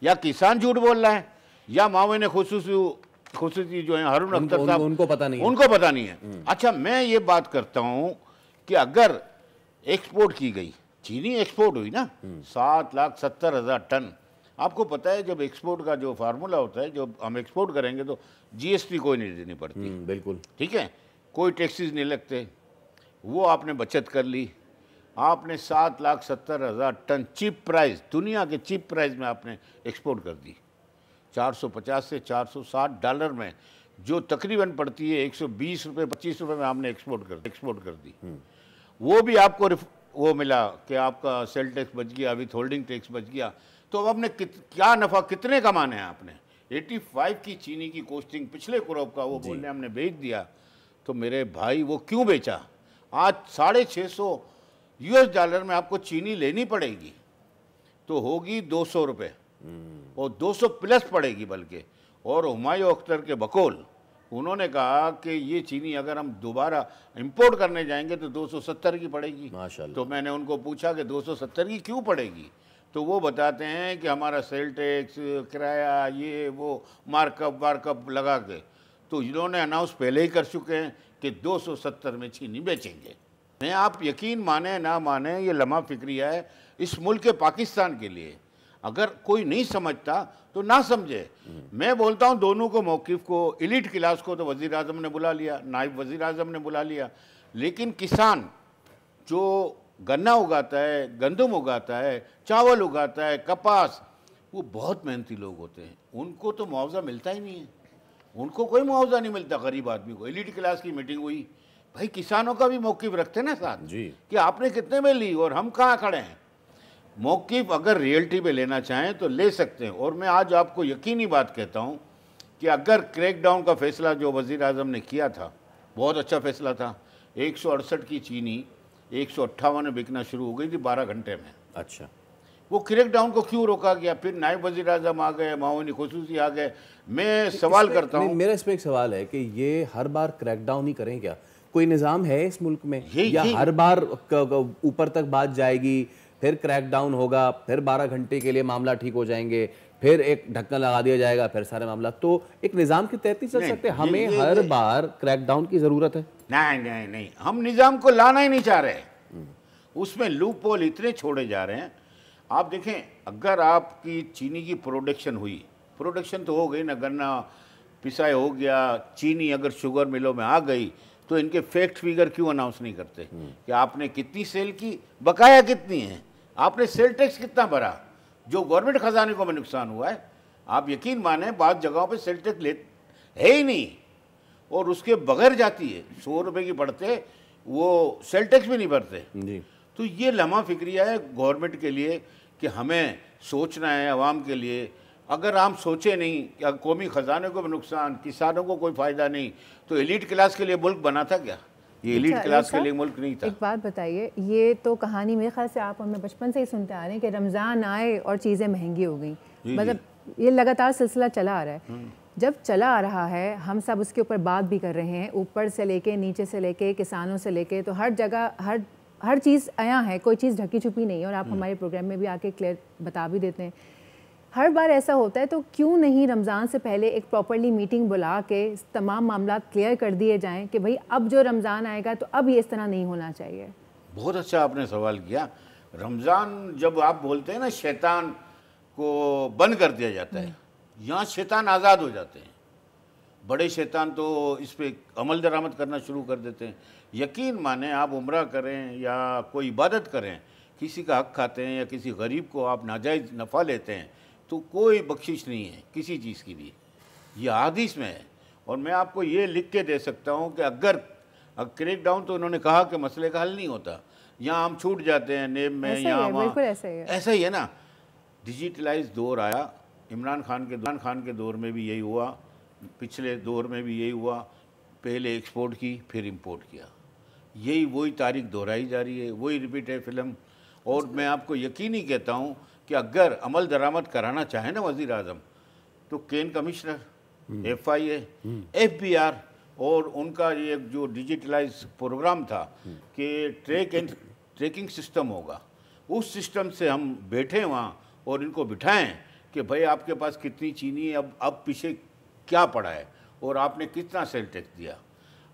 या किसान झूठ बोल रहा है या माविन खुसूसी खुसूसी जो है हारून अख्तर साहब, उनको पता नहीं है। उनको पता नहीं है। अच्छा, मैं ये बात करता हूँ कि अगर एक्सपोर्ट की गई, चीनी एक्सपोर्ट हुई ना 7,70,000 टन। आपको पता है जब एक्सपोर्ट का जो फार्मूला होता है, जब हम एक्सपोर्ट करेंगे तो जीएसटी कोई नहीं देनी पड़ती, बिल्कुल ठीक है, कोई टैक्सेस नहीं लगते, वो आपने बचत कर ली। आपने 7,70,000 टन चीप प्राइस, दुनिया के चीप प्राइस में आपने एक्सपोर्ट कर दी, 450 से 460 डॉलर में, जो तकरीबन पड़ती है 120 रुपये 25 रुपये में आपने एक्सपोर्ट कर दी। वो भी आपको वो मिला कि आपका सेल टैक्स बच गया, विथ होल्डिंग टैक्स बच गया। तो अब आपने क्या नफ़ा कितने कमाने हैं आपने? 85 की चीनी की कॉस्टिंग पिछले क्रॉप का वो बोलने हमने बेच दिया, तो मेरे भाई वो क्यों बेचा? आज $650 में आपको चीनी लेनी पड़ेगी तो होगी 200 रुपये, और 200 प्लस पड़ेगी बल्कि। और हुमायूं अख्तर के बकौल उन्होंने कहा कि ये चीनी अगर हम दोबारा इंपोर्ट करने जाएंगे तो 270 की पड़ेगी। माशाल्लाह। तो मैंने उनको पूछा कि 270 की क्यों पड़ेगी? तो वो बताते हैं कि हमारा सेल टैक्स, किराया, ये वो मार्कअप लगा के, तो इन्होंने अनाउंस पहले ही कर चुके हैं कि 270 में चीनी बेचेंगे। मैं, आप यकीन माने ना माने, ये लम्हा फिक्रिया है इस मुल्क के पाकिस्तान के लिए। अगर कोई नहीं समझता तो ना समझे। मैं बोलता हूँ दोनों को, मौक़िफ़ को, एलीट क्लास को तो वज़ीर आज़म ने बुला लिया, नायब वज़ीर आज़म ने बुला लिया, लेकिन किसान जो गन्ना उगाता है, गंदम उगाता है, चावल उगाता है, कपास, वो बहुत मेहनती लोग होते हैं, उनको तो मुआवजा मिलता ही नहीं है। उनको कोई मुआवजा नहीं मिलता गरीब आदमी को। एलीट क्लास की मीटिंग हुई, भाई किसानों का भी मौक़िफ़ रखते ना साथ जी कि आपने कितने में ली और हम कहाँ खड़े हैं। मौक़िफ़ अगर रियल्टी पे लेना चाहें तो ले सकते हैं। और मैं आज आपको यकीनी बात कहता हूँ कि अगर क्रैकडाउन का फ़ैसला जो वज़ीर आज़म ने किया था, बहुत अच्छा फ़ैसला था। 168 की चीनी 158 में बिकना शुरू हो गई थी 12 घंटे में। अच्छा, वो क्रैकडाउन को क्यों रोका गया? फिर नायब वज़ीर आज़म आ गए, माओनी खुसूसी आ गए। मैं सवाल करता हूँ, मेरा इसमें एक सवाल है कि ये हर बार क्रैकडाउन ही करें क्या? कोई निज़ाम है इस मुल्क में, या हर बार ऊपर तक बात जाएगी, फिर क्रैकडाउन होगा, फिर 12 घंटे के लिए मामला ठीक हो जाएंगे, फिर एक ढक्कन लगा दिया जाएगा, फिर सारे मामला? तो एक निज़ाम के तहत ही चल सकते? हमें हर बार क्रैकडाउन की ज़रूरत है? नहीं, हम निज़ाम को लाना ही नहीं चाह रहे। उसमें लूप होल इतने छोड़े जा रहे हैं। आप देखें, अगर आपकी चीनी की प्रोडक्शन हुई, प्रोडक्शन तो हो गई ना, गन्ना पिसाई हो गया, चीनी अगर शुगर मिलों में आ गई, तो इनके फैक्ट फिगर क्यों अनाउंस नहीं करते कि आपने कितनी सेल की, बकाया कितनी है, आपने सेल टैक्स कितना भरा, जो गवर्नमेंट खजाने को में नुकसान हुआ है। आप यकीन माने बाद जगहों पे सेल टैक्स है ही नहीं, और उसके बगैर जाती है। 100 रुपये की पड़ते, वो सेल टैक्स भी नहीं भरते जी। तो ये लम्हा फिक्रिया है गवर्नमेंट के लिए कि हमें सोचना है आवाम के लिए। अगर हम सोचे नहीं कि कौमी ख़जाने को भी नुकसान, किसानों को कोई फ़ायदा नहीं, तो एलीट क्लास के लिए मुल्क बना था क्या? ये एलीट क्लास के लिए मुल्क नहीं था। एक बात बताइए, ये तो कहानी मेरे ख्याल से आप हमें बचपन से ही सुनते आ रहे हैं कि रमज़ान आए और चीज़ें महंगी हो गई, मतलब ये लगातार सिलसिला चला आ रहा है। जब चला आ रहा है, हम सब उसके ऊपर बात भी कर रहे हैं, ऊपर से लेके नीचे से लेके किसानों से लेके, तो हर जगह हर चीज़ आया है, कोई चीज़ ढकी छुपी नहीं है। और आप हमारे प्रोग्राम में भी आके क्लियर बता भी देते हैं। हर बार ऐसा होता है, तो क्यों नहीं रमज़ान से पहले एक प्रॉपरली मीटिंग बुला के तमाम मामला क्लियर कर दिए जाएं कि भाई अब जो रमज़ान आएगा तो अब ये इस तरह नहीं होना चाहिए? बहुत अच्छा आपने सवाल किया। रमज़ान जब आप बोलते हैं ना शैतान को बंद कर दिया जाता है, यहाँ शैतान आज़ाद हो जाते हैं। बड़े शैतान तो इस पर अमल दरामद करना शुरू कर देते हैं। यकीन माने, आप उम्रा करें या कोई इबादत करें, किसी का हक़ खाते हैं या किसी गरीब को आप नाजायज़ नफ़ा लेते हैं, तो कोई बख्शिश नहीं है किसी चीज़ की भी। ये हदीस में है। और मैं आपको ये लिख के दे सकता हूँ कि अगर क्रैकडाउन, तो उन्होंने कहा कि मसले का हल नहीं होता, यहाँ हम छूट जाते हैं नेम में, यहाँ वहाँ, ऐसा ही है ना। डिजिटलाइज दौर आया, इमरान खान के दौर में भी यही हुआ, पिछले दौर में भी यही हुआ। पहले एक्सपोर्ट की, फिर इंपोर्ट किया, यही वही तारीख दोहराई जा रही है, वही रिपीट है फिल्म। और मैं आपको यकीनी कहता हूँ कि अगर अमल दरामद कराना चाहे ना वज़ीर आज़म, तो केन कमिश्नर, FIA, FBR और उनका ये जो डिजिटलाइज प्रोग्राम था कि ट्रैकिंग सिस्टम होगा, उस सिस्टम से हम बैठे वहाँ और इनको बिठाएं कि भाई आपके पास कितनी चीनी है, अब पीछे क्या पड़ा है, और आपने कितना सेल टैक्स दिया।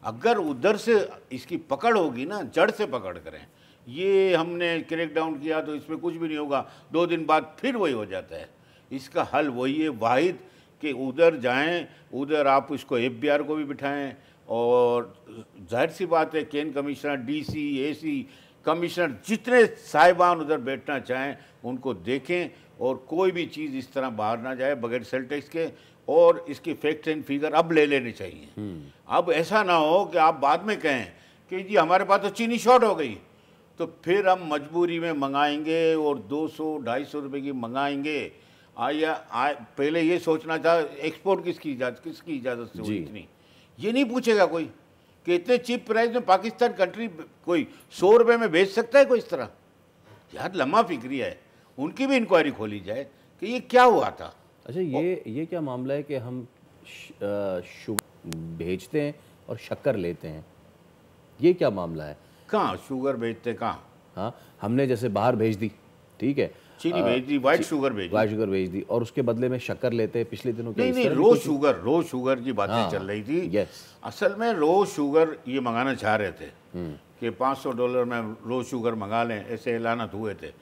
अगर उधर से इसकी पकड़ होगी ना, जड़ से पकड़ करें, ये हमने क्रैक डाउन किया तो इसमें कुछ भी नहीं होगा, 2 दिन बाद फिर वही हो जाता है। इसका हल वही है वाहिद कि उधर जाएं, उधर आप इसको FBR को भी बिठाएं, और जाहिर सी बात है can commissioner, DC, AC commissioner, जितने साहिबान उधर बैठना चाहें उनको देखें, और कोई भी चीज़ इस तरह बाहर ना जाए बगैर सेल टैक्स के, और इसकी फैक्ट एंड फिगर अब ले लेने चाहिए। अब ऐसा ना हो कि आप बाद में कहें कि जी हमारे पास तो चीनी शॉर्ट हो गई, तो फिर हम मजबूरी में मंगाएंगे और 200-250 रुपये की मंगाएंगे। पहले ये सोचना था एक्सपोर्ट किसकी इजाज़त से हुई इतनी, ये नहीं पूछेगा कोई कि इतने चीप प्राइस में पाकिस्तान कंट्री कोई 100 रुपये में बेच सकता है कोई इस तरह। यार लम्हा फिक्री है, उनकी भी इंक्वायरी खोली जाए कि ये क्या हुआ था। अच्छा, ये क्या मामला है कि हम शुगर भेजते हैं और शक्कर लेते हैं, ये क्या मामला है? कहाँ शुगर भेजते, कहाँ? हाँ, हमने जैसे बाहर भेज दी, ठीक है, चीनी भेज दी, वाइट शुगर भेज दी और उसके बदले में शक्कर लेते हैं। पिछले दिनों नहीं, रो शुगर की बातें चल रही थी। असल में रो शुगर ये मंगाना चाह रहे थे कि $500 में रो शुगर मंगा लें, ऐसे ऐलानात हुए थे।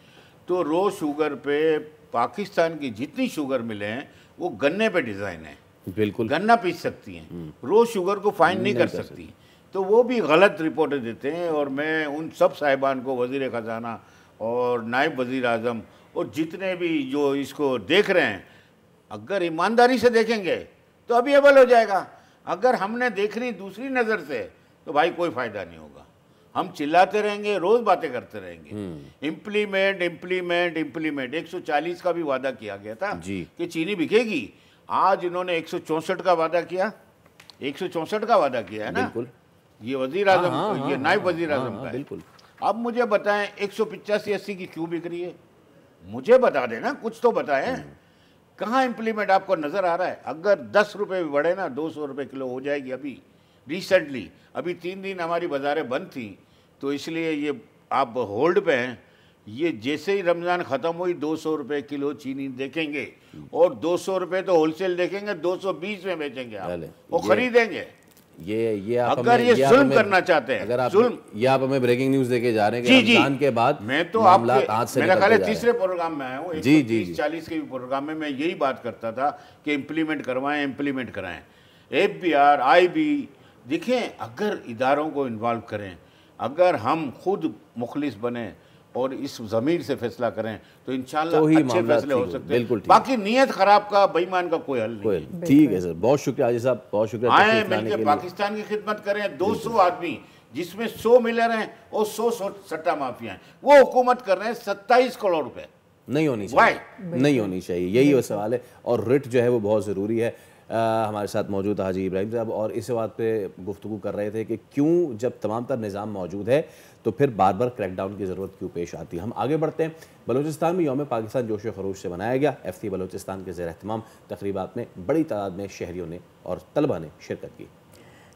तो रो शुगर पे पाकिस्तान की जितनी शुगर मिले हैं वो गन्ने पे डिज़ाइन है, बिल्कुल गन्ना पीस सकती हैं, रो शुगर को फाइन नहीं कर सकती। तो वो भी गलत रिपोर्टें देते हैं, और मैं उन सब साहिबान को, वज़ीर ख़जाना और नायब वज़ीर आज़म और जितने भी जो इसको देख रहे हैं, अगर ईमानदारी से देखेंगे तो अभी अवेल हो जाएगा। अगर हमने देखनी दूसरी नज़र से तो भाई कोई फ़ायदा नहीं होगा। हम चिल्लाते रहेंगे, रोज़ बातें करते रहेंगे। इम्प्लीमेंट 140 का भी वादा किया गया था कि चीनी बिकेगी। आज इन्होंने 164 का वादा किया, 164 का वादा किया है ना, ये वज़ीर आज़म, ये नायब वज़ीर आज़म का है। अब मुझे बताएं 185-80 की क्यों बिक रही है? मुझे बता देना, कुछ तो बताएं। कहाँ इम्प्लीमेंट आपको नज़र आ रहा है? अगर 10 रुपये भी बढ़े ना, 200 रुपये किलो हो जाएगी। अभी रिसेंटली अभी 3 दिन हमारी बाज़ारें बंद थी, तो इसलिए ये आप होल्ड पे हैं। ये जैसे ही रमज़ान ख़त्म हुई 200 रुपये किलो चीनी देखेंगे, और 200 रुपये तो होलसेल देखेंगे, 220 में बेचेंगे आप, वो खरीदेंगे। ये आप अगर ये जुल्म करना चाहते हैं, अगर आप जुल्म, ये आप हमें ब्रेकिंग न्यूज़ देके जा रहे हैं कि रमज़ान के बाद मैं तो आपके, मेरा ख्याल है तीसरे प्रोग्राम में आया हूँ, 130-40 के भी प्रोग्राम में मैं यही बात करता था कि इम्प्लीमेंट कराएं। FBR, IB, देखें, अगर इदारों को इन्वॉल्व करें, अगर हम खुद मुखलिस बने और इस ज़मीर से फैसला करें तो इंशाल्लाह अच्छे फैसले हो सकते हैं। बाकी नीयत खराब का, बेईमान का कोई हल नहीं। ठीक है सर, बहुत शुक्रिया हाजी साहब, बहुत शुक्रिया। आए मिलकर पाकिस्तान की खिदमत करें। 200 आदमी, जिसमें 100 मिलर हैं और 100 सट्टा माफिया हैं, वो हुकूमत कर रहे हैं 27 करोड़ रुपए। नहीं होनी चाहिए, यही वो सवाल है। और रिट जो है वो बहुत ज़रूरी है। हमारे साथ मौजूद हाजी इब्राहिम साहब, और इस बात पे गुफ्तगू कर रहे थे कि क्यों जब तमाम तर निज़ाम मौजूद है तो फिर बार बार क्रैकडाउन की ज़रूरत क्यों पेश आती है। हम आगे बढ़ते हैं। बलूचिस्तान में यौम पाकिस्तान जोश व खरोश से मनाया गया। FT बलूचिस्तान के ज़ेर एहतमाम तकरीबात में बड़ी तादाद में शहरियों ने और तलबा ने शिरकत की।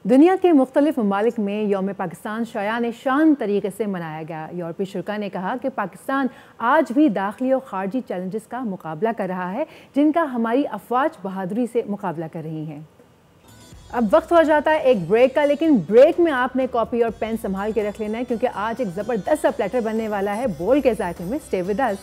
दुनिया के मुख्तलिफ ममालिक में यौम पाकिस्तान शायान शान तरीके से मनाया गया। यूरोपीय शुरा ने कहा कि पाकिस्तान आज भी दाखिली और ख़ारजी चैलेंजेस का मुकाबला कर रहा है, जिनका हमारी अफवाज बहादुरी से मुकाबला कर रही हैं। अब वक्त हो जाता है एक ब्रेक का, लेकिन ब्रेक में आपने कॉपी और पेन संभाल के रख लेना है, क्योंकि आज एक ज़बरदस्त सा प्लेटर बनने वाला है बोल के जायके में। Stay with us.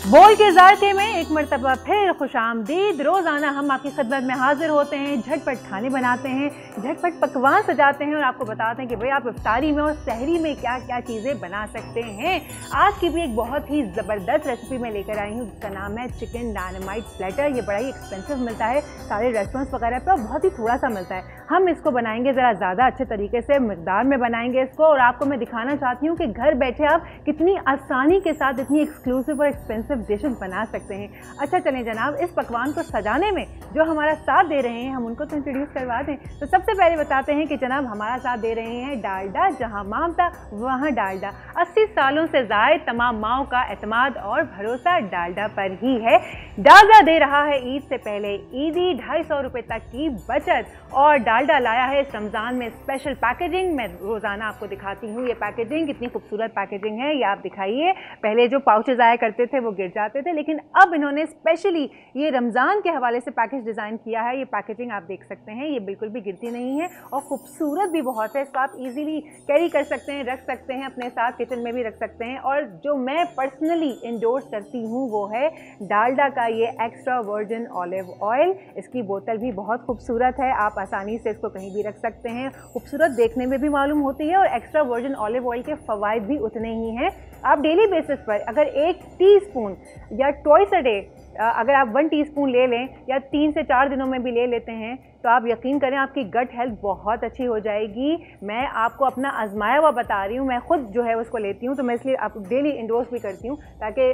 बोल के जायके में एक मरतबा फिर खुशामदीद। रोज़ाना हम आपकी खिदमत में हाजिर होते हैं, झटपट खाने बनाते हैं, झटपट पकवान सजाते हैं और आपको बताते हैं कि भाई आप इफ्तारी में और सहरी में क्या क्या चीज़ें बना सकते हैं। आज की भी एक बहुत ही ज़बरदस्त रेसिपी मैं लेकर आई हूँ, जिसका नाम है चिकन डायनामाइट प्लेटर। ये बड़ा ही एक्सपेंसिव मिलता है सारे रेस्टोरेंट्स वगैरह पर, और बहुत ही थोड़ा सा मिलता है। हम इसको बनाएंगे ज़रा ज़्यादा अच्छे तरीके से, मिकदार में बनाएंगे इसको, और आपको मैं दिखाना चाहती हूँ कि घर बैठे आप कितनी आसानी के साथ इतनी एक्सक्लूसिव और एक्सपेंसिव डिशेस बना सकते हैं। अच्छा चलें जनाब, इस पकवान को सजाने में जो हमारा साथ दे रहे हैं हम उनको तो इंट्रोड्यूस करवा दें। तो सबसे पहले बताते हैं कि जनाब हमारा साथ दे रहे हैं डालडा। जहां माम था वहां डालडा। 80 सालों से ज़ायद तमाम माओं का एतमाद और भरोसा डालडा पर ही है। डालडा दे रहा है ईद से पहले ईदी 250 रुपये तक की बचत, और डालडा डालडा लाया है इस रमज़ान में स्पेशल पैकेजिंग। मैं रोज़ाना आपको दिखाती हूँ ये पैकेजिंग, कितनी खूबसूरत पैकेजिंग है ये आप दिखाइए। पहले जो पाउचेज आया करते थे वो गिर जाते थे, लेकिन अब इन्होंने स्पेशली ये रमज़ान के हवाले से पैकेज डिज़ाइन किया है। ये पैकेजिंग आप देख सकते हैं, ये बिल्कुल भी गिरती नहीं है और ख़ूबसूरत भी बहुत है। इसको आप ईजीली कैरी कर सकते हैं, रख सकते हैं अपने साथ, किचन में भी रख सकते हैं। और जो मैं पर्सनली इंडोर्स करती हूँ वो है डालडा का ये एक्स्ट्रा वर्जिन ऑलिव ऑयल। इसकी बोतल भी बहुत खूबसूरत है, आप आसानी से इसको कहीं भी रख सकते हैं। खूबसूरत देखने में भी मालूम होती है और एक्स्ट्रा वर्जिन ऑलिव ऑयल के फ़वाइद भी उतने ही हैं। आप डेली बेसिस पर अगर 1 टीस्पून या ट्वाइस अ डे अगर आप 1 टीस्पून ले लें या 3 से 4 दिनों में भी ले लेते हैं तो आप यकीन करें आपकी गट हेल्थ बहुत अच्छी हो जाएगी। मैं आपको अपना आजमाया हुआ बता रही हूँ, मैं खुद जो है उसको लेती हूँ, तो मैं इसलिए आप डेली इंडोर्स भी करती हूँ ताकि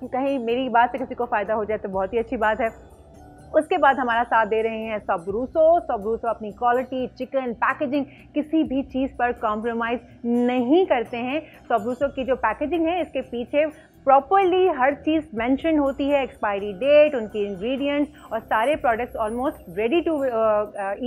कहीं मेरी बात से किसी को फ़ायदा हो जाए तो बहुत ही अच्छी बात है। उसके बाद हमारा साथ दे रहे हैं सब्रूसो अपनी क्वालिटी, चिकन, पैकेजिंग, किसी भी चीज़ पर कॉम्प्रोमाइज़ नहीं करते हैं। सब्रूसो की जो पैकेजिंग है इसके पीछे प्रॉपरली हर चीज़ मेंशन होती है, एक्सपायरी डेट, उनके इंग्रेडिएंट्स और सारे products almost ready to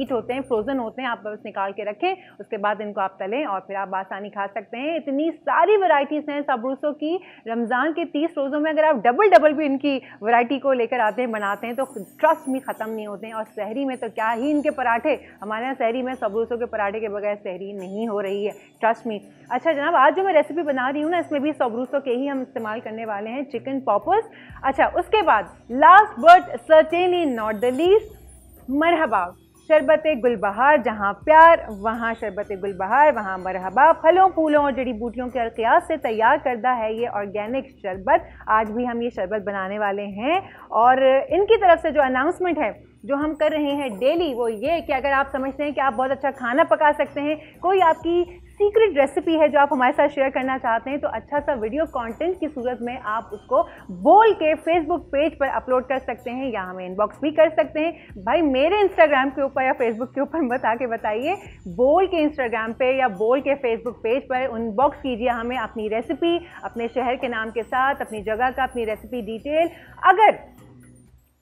eat होते हैं, फ्रोज़न होते हैं। आप बस निकाल के रखें, उसके बाद इनको आप तलें और फिर आप बासानी खा सकते हैं। इतनी सारी वैरायटीज़ हैं सब्रूसो की। रमज़ान के 30 रोज़ों में अगर आप डबल भी इनकी वैरायटी को लेकर आते हैं, बनाते हैं तो ट्रस्ट में ख़त्म नहीं होते हैं। और सहरी में तो क्या ही इनके पराठे, हमारे यहाँ सहरी में सब्रूसो के पराठे के बगैर सहरी नहीं हो रही है, ट्रस्ट मी। अच्छा जनाब, आज जो मैं रेसिपी बना रही हूँ ना इसमें भी सब्रूसो के ही हम इस्तेमाल करने वाले हैं, चिकन पॉपर्स। अच्छा उसके बाद last but certainly not the least, Marhaba शरबत गुलबहार। जहाँ प्यार वहाँ शरबत गुलबहार, वहाँ मरहबा। फलों फूलों और जड़ी बूटियों के अलक़ियास से तैयार करदा है ये ऑर्गेनिक शरबत। आज भी हम ये शरबत बनाने वाले हैं और इनकी तरफ से जो अनाउंसमेंट है जो हम कर रहे हैं डेली वो ये कि अगर आप समझते हैं कि आप बहुत अच्छा खाना पका सकते हैं, कोई आपकी सीक्रेट रेसिपी है जो आप हमारे साथ शेयर करना चाहते हैं, तो अच्छा सा वीडियो कंटेंट की सूरत में आप उसको बोल के फेसबुक पेज पर अपलोड कर सकते हैं या हमें इनबॉक्स भी कर सकते हैं। भाई मेरे इंस्टाग्राम के ऊपर या फेसबुक के ऊपर बता के बताइए, बोल के इंस्टाग्राम पे या बोल के फेसबुक पेज पर इनबॉक्स कीजिए हमें अपनी रेसिपी, अपने शहर के नाम के साथ, अपनी जगह का, अपनी रेसिपी डिटेल। अगर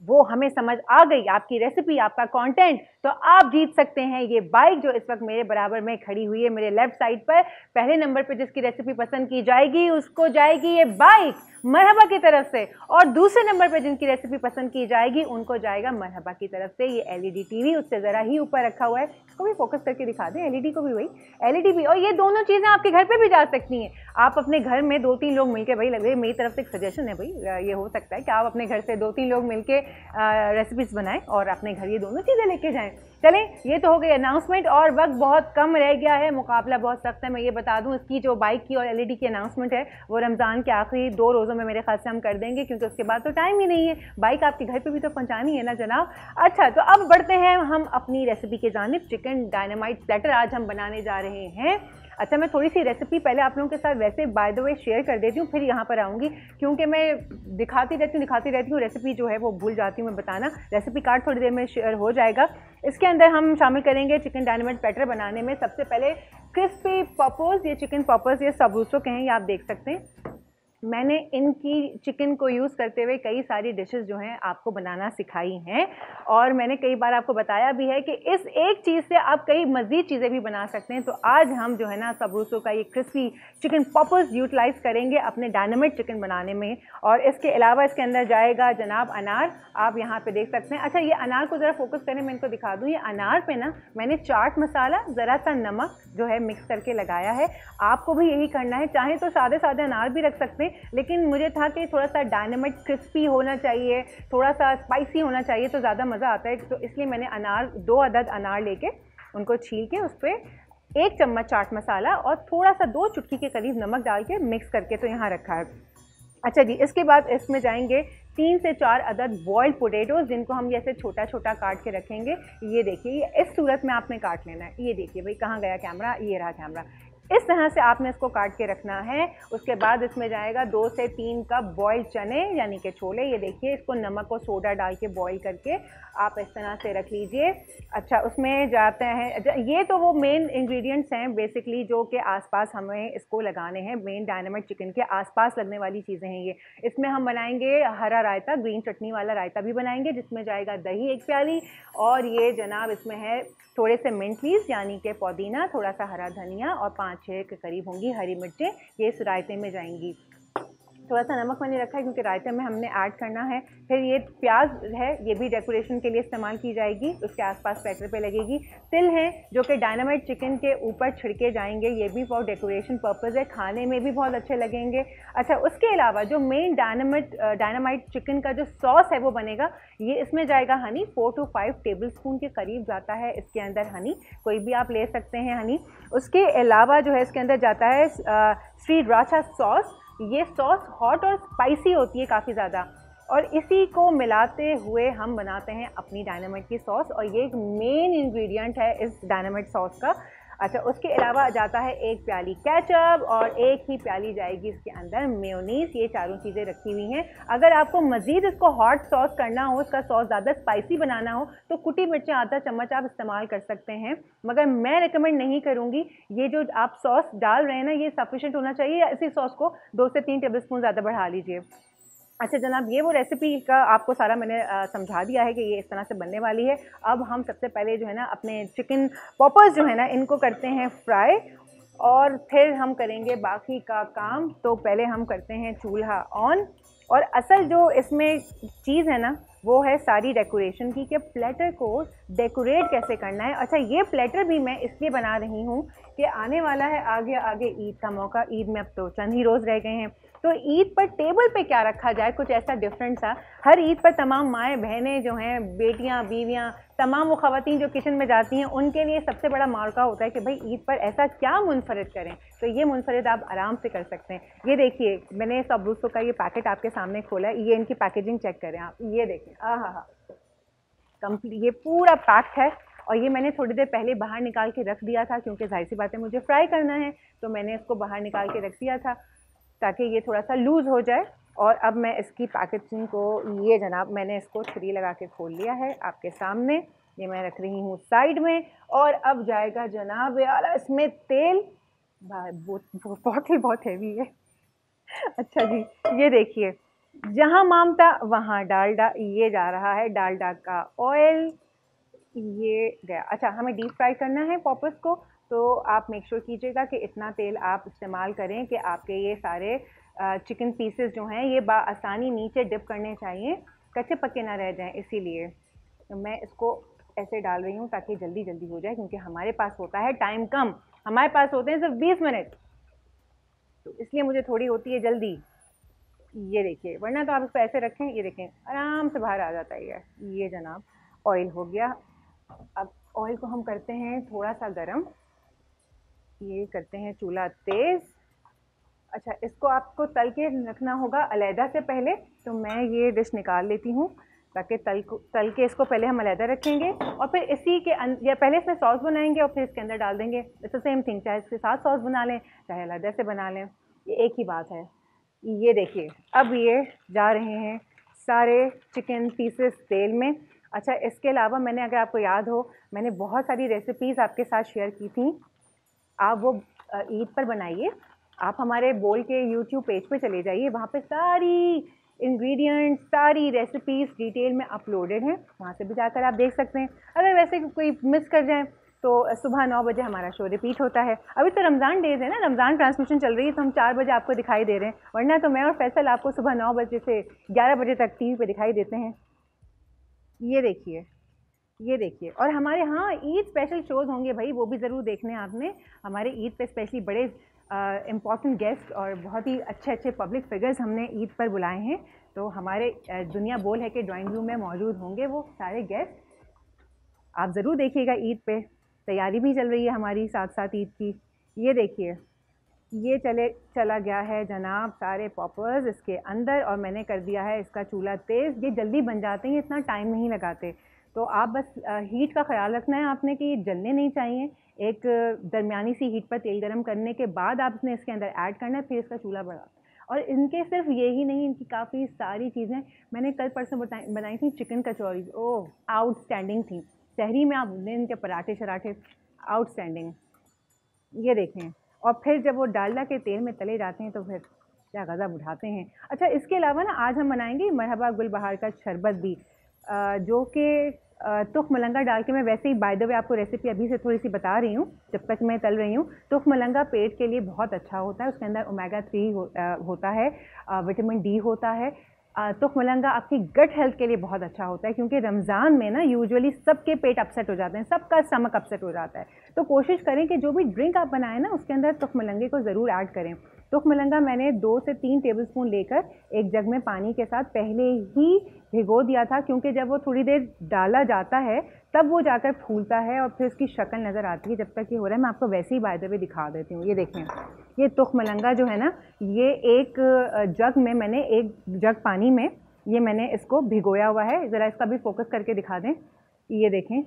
वो हमें समझ आ गई आपकी रेसिपी, आपका कंटेंट, तो आप जीत सकते हैं ये बाइक जो इस वक्त मेरे बराबर में खड़ी हुई है मेरे लेफ्ट साइड पर। पहले नंबर पे जिसकी रेसिपी पसंद की जाएगी उसको जाएगी ये बाइक मरहबा की तरफ से, और दूसरे नंबर पे जिनकी रेसिपी पसंद की जाएगी उनको जाएगा मरहबा की तरफ से ये एलईडी टीवी। उससे ज़रा ही ऊपर रखा हुआ है, इसको भी फोकस करके दिखा दें, एलईडी को भी वही, एलईडी भी। और ये दोनों चीज़ें आपके घर पे भी जा सकती हैं। आप अपने घर में 2-3 लोग मिलके, भाई लगे मेरी तरफ से एक सजेशन है भाई, ये हो सकता है कि आप अपने घर से 2-3 लोग मिलके रेसिपीज़ बनाएं और अपने घर ये दोनों चीज़ें लेके जाएं। चलें, ये तो हो गई अनाउंसमेंट और वक्त बहुत कम रह गया है, मुकाबला बहुत सख्त है। मैं ये बता दूं इसकी जो बाइक की और एलईडी की अनाउंसमेंट है वो रमज़ान के आखिरी 2 रोज़ों में मेरे ख्याल से हम कर देंगे, क्योंकि उसके बाद तो टाइम ही नहीं है। बाइक आपके घर पे भी तो पहुंचानी है ना जनाब। अच्छा तो अब बढ़ते हैं हम अपनी रेसिपी के जानिब। चिकन डायनामाइट प्लेटर आज हम बनाने जा रहे हैं। अच्छा मैं थोड़ी सी रेसिपी पहले आप लोगों के साथ वैसे बाय द वे शेयर कर देती हूँ, फिर यहाँ पर आऊँगी, क्योंकि मैं दिखाती रहती हूँ रेसिपी जो है वो भूल जाती हूँ मैं बताना। रेसिपी कार्ड थोड़ी देर में शेयर हो जाएगा। इसके अंदर हम शामिल करेंगे चिकन डायनामाइट प्लेटर बनाने में सबसे पहले क्रिस्पी पॉपर्स। ये चिकन पॉपर्स ये सब्रूसो के हैं, ये आप देख सकते हैं। मैंने इनकी चिकन को यूज़ करते हुए कई सारी डिशेस जो हैं आपको बनाना सिखाई हैं, और मैंने कई बार आपको बताया भी है कि इस एक चीज़ से आप कई मज़ीद चीज़ें भी बना सकते हैं। तो आज हम जो है ना सब्रूसो का ये क्रिस्पी चिकन पॉपर्स यूटिलाइज़ करेंगे अपने डायनामाइट चिकन बनाने में। और इसके अलावा इसके अंदर जाएगा जनाब अनार, आप यहाँ पे देख सकते हैं। अच्छा ये अनार को ज़रा फोकस करें, मैं इनको दिखा दूँ। ये अनार पे ना मैंने चाट मसाला, ज़रा सा नमक जो है मिक्स करके लगाया है। आपको भी यही करना है, चाहे तो सादे सादे अनार भी रख सकते हैं, लेकिन मुझे था कि थोड़ा सा डायनामाइट क्रिस्पी होना चाहिए, थोड़ा सा स्पाइसी होना चाहिए तो ज़्यादा मज़ा आता है। तो इसलिए मैंने 2 अदद अनार लेके उनको छील के उस पर 1 चम्मच चाट मसाला और थोड़ा सा 2 चुटकी के करीब नमक डाल के मिक्स करके तो यहाँ रखा है। अच्छा जी, इसके बाद इसमें जाएंगे 3 से 4 अदद बॉइल्ड पोटैटोज़, जिनको हम जैसे छोटा छोटा काट के रखेंगे। ये देखिए, ये इस सूरत में आपने काट लेना है। ये देखिए भाई, कहाँ गया कैमरा, ये रहा कैमरा। इस तरह से आपने इसको काट के रखना है। उसके बाद इसमें जाएगा 2 से 3 कप बॉइल्ड चने यानी कि छोले। ये देखिए, इसको नमक और सोडा डाल के बॉईल करके आप इस तरह से रख लीजिए। अच्छा, उसमें जाते हैं, ये तो वो मेन इंग्रेडिएंट्स हैं बेसिकली जो कि आसपास हमें इसको लगाने हैं। मेन डायनामाइट चिकन के आसपास लगने वाली चीज़ें हैं ये। इसमें हम बनाएंगे हरा रायता, ग्रीन चटनी वाला रायता भी बनाएंगे, जिसमें जाएगा दही 1 प्याली, और ये जनाब इसमें है थोड़े से मिंट लीव्स यानी कि पुदीना, थोड़ा सा हरा धनिया और 5-6 के करीब होंगी हरी मिर्चें, ये इस रायते में जाएंगी। थोड़ा सा नमक मैंने रखा है क्योंकि रायते में हमने ऐड करना है। फिर ये प्याज है, ये भी डेकोरेशन के लिए इस्तेमाल की जाएगी, उसके आसपास प्लेटर पे लगेगी। तिल हैं जो कि डायनामाइट चिकन के ऊपर छिड़के जाएंगे, ये भी फॉर डेकोरेशन पर्पज़ है, खाने में भी बहुत अच्छे लगेंगे। अच्छा, उसके अलावा जो मेन डायनामाइट चिकन का जो सॉस है वो बनेगा, ये इसमें जाएगा हनी, 4 to 5 टेबल स्पून के करीब जाता है इसके अंदर हनी, कोई भी आप ले सकते हैं हनी। उसके अलावा जो है इसके अंदर जाता है श्रीराचा सॉस। ये सॉस हॉट और स्पाइसी होती है काफ़ी ज़्यादा, और इसी को मिलाते हुए हम बनाते हैं अपनी डायनामाइट की सॉस, और ये एक मेन इंग्रेडिएंट है इस डायनामाइट सॉस का। अच्छा, उसके अलावा जाता है 1 प्याली केचप और 1 ही प्याली जाएगी इसके अंदर मेयोनीज़। ये चारों चीज़ें रखी हुई हैं। अगर आपको मज़ीद इसको हॉट सॉस करना हो, इसका सॉस ज़्यादा स्पाइसी बनाना हो, तो कुटी मिर्चें आधा चम्मच आप इस्तेमाल कर सकते हैं, मगर मैं रिकमेंड नहीं करूँगी। ये जो आप सॉस डाल रहे हैं ना, ये सफिशेंट होना चाहिए, या इसी सॉस को 2 से 3 टेबल स्पून ज़्यादा बढ़ा लीजिए। अच्छा जनाब, ये वो रेसिपी का आपको सारा मैंने समझा दिया है कि ये इस तरह से बनने वाली है। अब हम सबसे पहले जो है ना अपने चिकन पॉपर्स जो है ना इनको करते हैं फ्राई, और फिर हम करेंगे बाकी का काम। तो पहले हम करते हैं चूल्हा ऑन, और असल जो इसमें चीज़ है ना वो है सारी डेकोरेशन की, कि प्लेटर को डेकोरेट कैसे करना है। अच्छा, ये प्लेटर भी मैं इसलिए बना रही हूँ कि आने वाला है आगे ईद का मौका। ईद में अब तो चंद ही रोज़ रह गए हैं, तो ईद पर टेबल पे क्या रखा जाए, कुछ ऐसा डिफरेंट सा। हर ईद पर तमाम माएँ बहनें जो हैं, बेटियाँ बीवियाँ, तमाम वो ख़वातीन जो किचन में जाती हैं, उनके लिए सबसे बड़ा मौका होता है कि भाई ईद पर ऐसा क्या मुनफरिद करें। तो ये मुनफरिद आप आराम से कर सकते हैं। ये देखिए, मैंने सबरूसो का ये पैकेट आपके सामने खोला है, ये इनकी पैकेजिंग चेक करें आप, ये देखें, हाँ, कंप्लीट ये पूरा पैक्ड है। और ये मैंने थोड़ी देर पहले बाहर निकाल के रख दिया था, क्योंकि जाहिर सी बात है मुझे फ्राई करना है, तो मैंने इसको बाहर निकाल के रख दिया था ताकि ये थोड़ा सा लूज़ हो जाए। और अब मैं इसकी पैकेजिंग को, ये जनाब मैंने इसको छुरी लगा के खोल लिया है आपके सामने, ये मैं रख रही हूँ साइड में। और अब जाएगा जनाब यार इसमें तेल, बॉटल बहुत हैवी है। अच्छा जी, ये देखिए, जहाँ मामता वहाँ डालडा, ये जा रहा है डालडा का ऑयल, ये गया। अच्छा, हमें डीप फ्राई करना है पॉपर्स को, तो आप मेक श्योर कीजिएगा कि इतना तेल आप इस्तेमाल करें कि आपके ये सारे चिकन पीसेस जो हैं ये आसानी नीचे डिप करने चाहिए, कच्चे पक्के ना रह जाएं। इसीलिए तो मैं इसको ऐसे डाल रही हूँ ताकि जल्दी जल्दी हो जाए, क्योंकि हमारे पास होता है टाइम कम, हमारे पास होते हैं सिर्फ 20 मिनट, तो इसलिए मुझे थोड़ी होती है जल्दी। ये देखिए, वरना तो आप इसको ऐसे रखें, ये देखें आराम से बाहर आ जाता है। ये जनाब ऑयल हो गया। अब ऑयल को हम करते हैं थोड़ा सा गरम, ये करते हैं चूल्हा तेज़। अच्छा, इसको आपको तल के रखना होगा अलहदा से पहले, तो मैं ये डिश निकाल लेती हूँ ताकि तल के इसको पहले हम अलहदा रखेंगे, और फिर इसी के या पहले इसमें सॉस बनाएंगे और फिर इसके अंदर डाल देंगे। इट्स द सेम थिंग, चाहे इसके साथ सॉस बना लें चाहे अलहदा से बना लें, ये एक ही बात है। ये देखिए, अब ये जा रहे हैं सारे चिकन पीसेस तेल में। अच्छा, इसके अलावा मैंने, अगर आपको याद हो, मैंने बहुत सारी रेसिपीज़ आपके साथ शेयर की थी, आप वो ईद पर बनाइए। आप हमारे बोल के यूट्यूब पेज पे चले जाइए, वहाँ पे सारी इंग्रेडिएंट्स, सारी रेसिपीज़ डिटेल में अपलोडेड हैं, वहाँ से भी जाकर आप देख सकते हैं। अगर वैसे कोई मिस कर जाए तो सुबह 9 बजे हमारा शो रिपीट होता है। अभी तो रमज़ान डेज़ है ना, रमज़ान ट्रांसमिशन चल रही है, तो हम 4 बजे आपको दिखाई दे रहे हैं, वरना तो मैं और फैसल आपको सुबह 9 बजे से 11 बजे तक टीवी पे दिखाई देते हैं। ये देखिए, ये देखिए, और हमारे यहाँ ईद स्पेशल शोज़ होंगे भाई, वो भी ज़रूर देखने आपने। हमारे ईद पे स्पेशली बड़े इम्पॉर्टेंट गेस्ट और बहुत ही अच्छे अच्छे पब्लिक फिगर्स हमने ईद पर बुलाए हैं, तो हमारे दुनिया बोल है कि ड्राइंग रूम में मौजूद होंगे वो सारे गेस्ट, आप ज़रूर देखिएगा ईद पे। तैयारी भी चल रही है हमारी साथ साथ ईद की। ये देखिए, ये चला गया है जनाब सारे पॉपर्स इसके अंदर, और मैंने कर दिया है इसका चूल्हा तेज़। ये जल्दी बन जाते हैं, इतना टाइम नहीं लगाते, तो आप बस हीट का ख्याल रखना है आपने कि ये जलने नहीं चाहिए। एक दरमियानी सी हीट पर तेल गरम करने के बाद आपने इसके अंदर ऐड करना है, फिर इसका चूल्हा बढ़ा। और इनके सिर्फ यही नहीं, इनकी काफ़ी सारी चीज़ें मैंने कल परसों बनाई थी। चिकन कचौरी, ओह आउटस्टैंडिंग थी। सहरी में आप इनके पराठे शराठे आउटस्टैंडिंग, ये देखें। और फिर जब वो डालडा के तेल में तले जाते हैं तो फिर क्या गज़ब उठाते हैं। अच्छा, इसके अलावा ना आज हम बनाएंगे मरहबा गुलबहार का शरबत भी, जो कि तुख मलंगा डाल के, मैं वैसे ही बाय द वे आपको रेसिपी अभी से थोड़ी सी बता रही हूँ जब तक मैं तल रही हूँ। तुख मलंगा पेट के लिए बहुत अच्छा होता है, उसके अंदर ओमेगा 3 होता है, विटामिन डी होता है। तुख मलंगा आपकी गट हेल्थ के लिए बहुत अच्छा होता है, क्योंकि रमज़ान में ना यूजुअली सबके पेट अपसेट हो जाते हैं, सबका स्टमक अपसेट हो जाता है। तो कोशिश करें कि जो भी ड्रिंक आप बनाएं ना उसके अंदर तुख मलंगे को ज़रूर ऐड करें। तुख मलंगा मैंने 2 से 3 टेबलस्पून लेकर एक जग में पानी के साथ पहले ही भिगो दिया था, क्योंकि जब वो थोड़ी देर डाला जाता है तब वो जाकर फूलता है और फिर उसकी शक्ल नज़र आती है। जब तक ये हो रहा है मैं आपको वैसे ही बाय द वे दिखा देती हूँ। ये देखें, ये तुख मलंगा जो है ना, ये एक जग में मैंने, एक जग पानी में ये मैंने इसको भिगोया हुआ है। ज़रा इसका भी फोकस करके दिखा दें। ये देखें,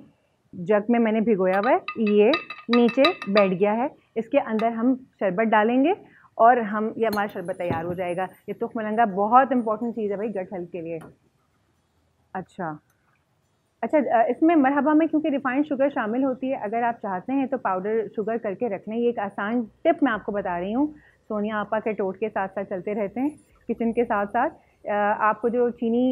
जग में मैंने भिगोया हुआ है, ये नीचे बैठ गया है। इसके अंदर हम शरबत डालेंगे और ये हमारा शरबत तैयार हो जाएगा। ये तुख मलंगा बहुत इंपॉर्टेंट चीज़ है भाई गट हेल्थ के लिए। अच्छा, इसमें मरहबा में क्योंकि रिफाइंड शुगर शामिल होती है, अगर आप चाहते हैं तो पाउडर शुगर करके रख लें। ये एक आसान टिप मैं आपको बता रही हूँ। सोनिया आपा के टोट के साथ साथ चलते रहते हैं किचन के साथ साथ। आपको जो चीनी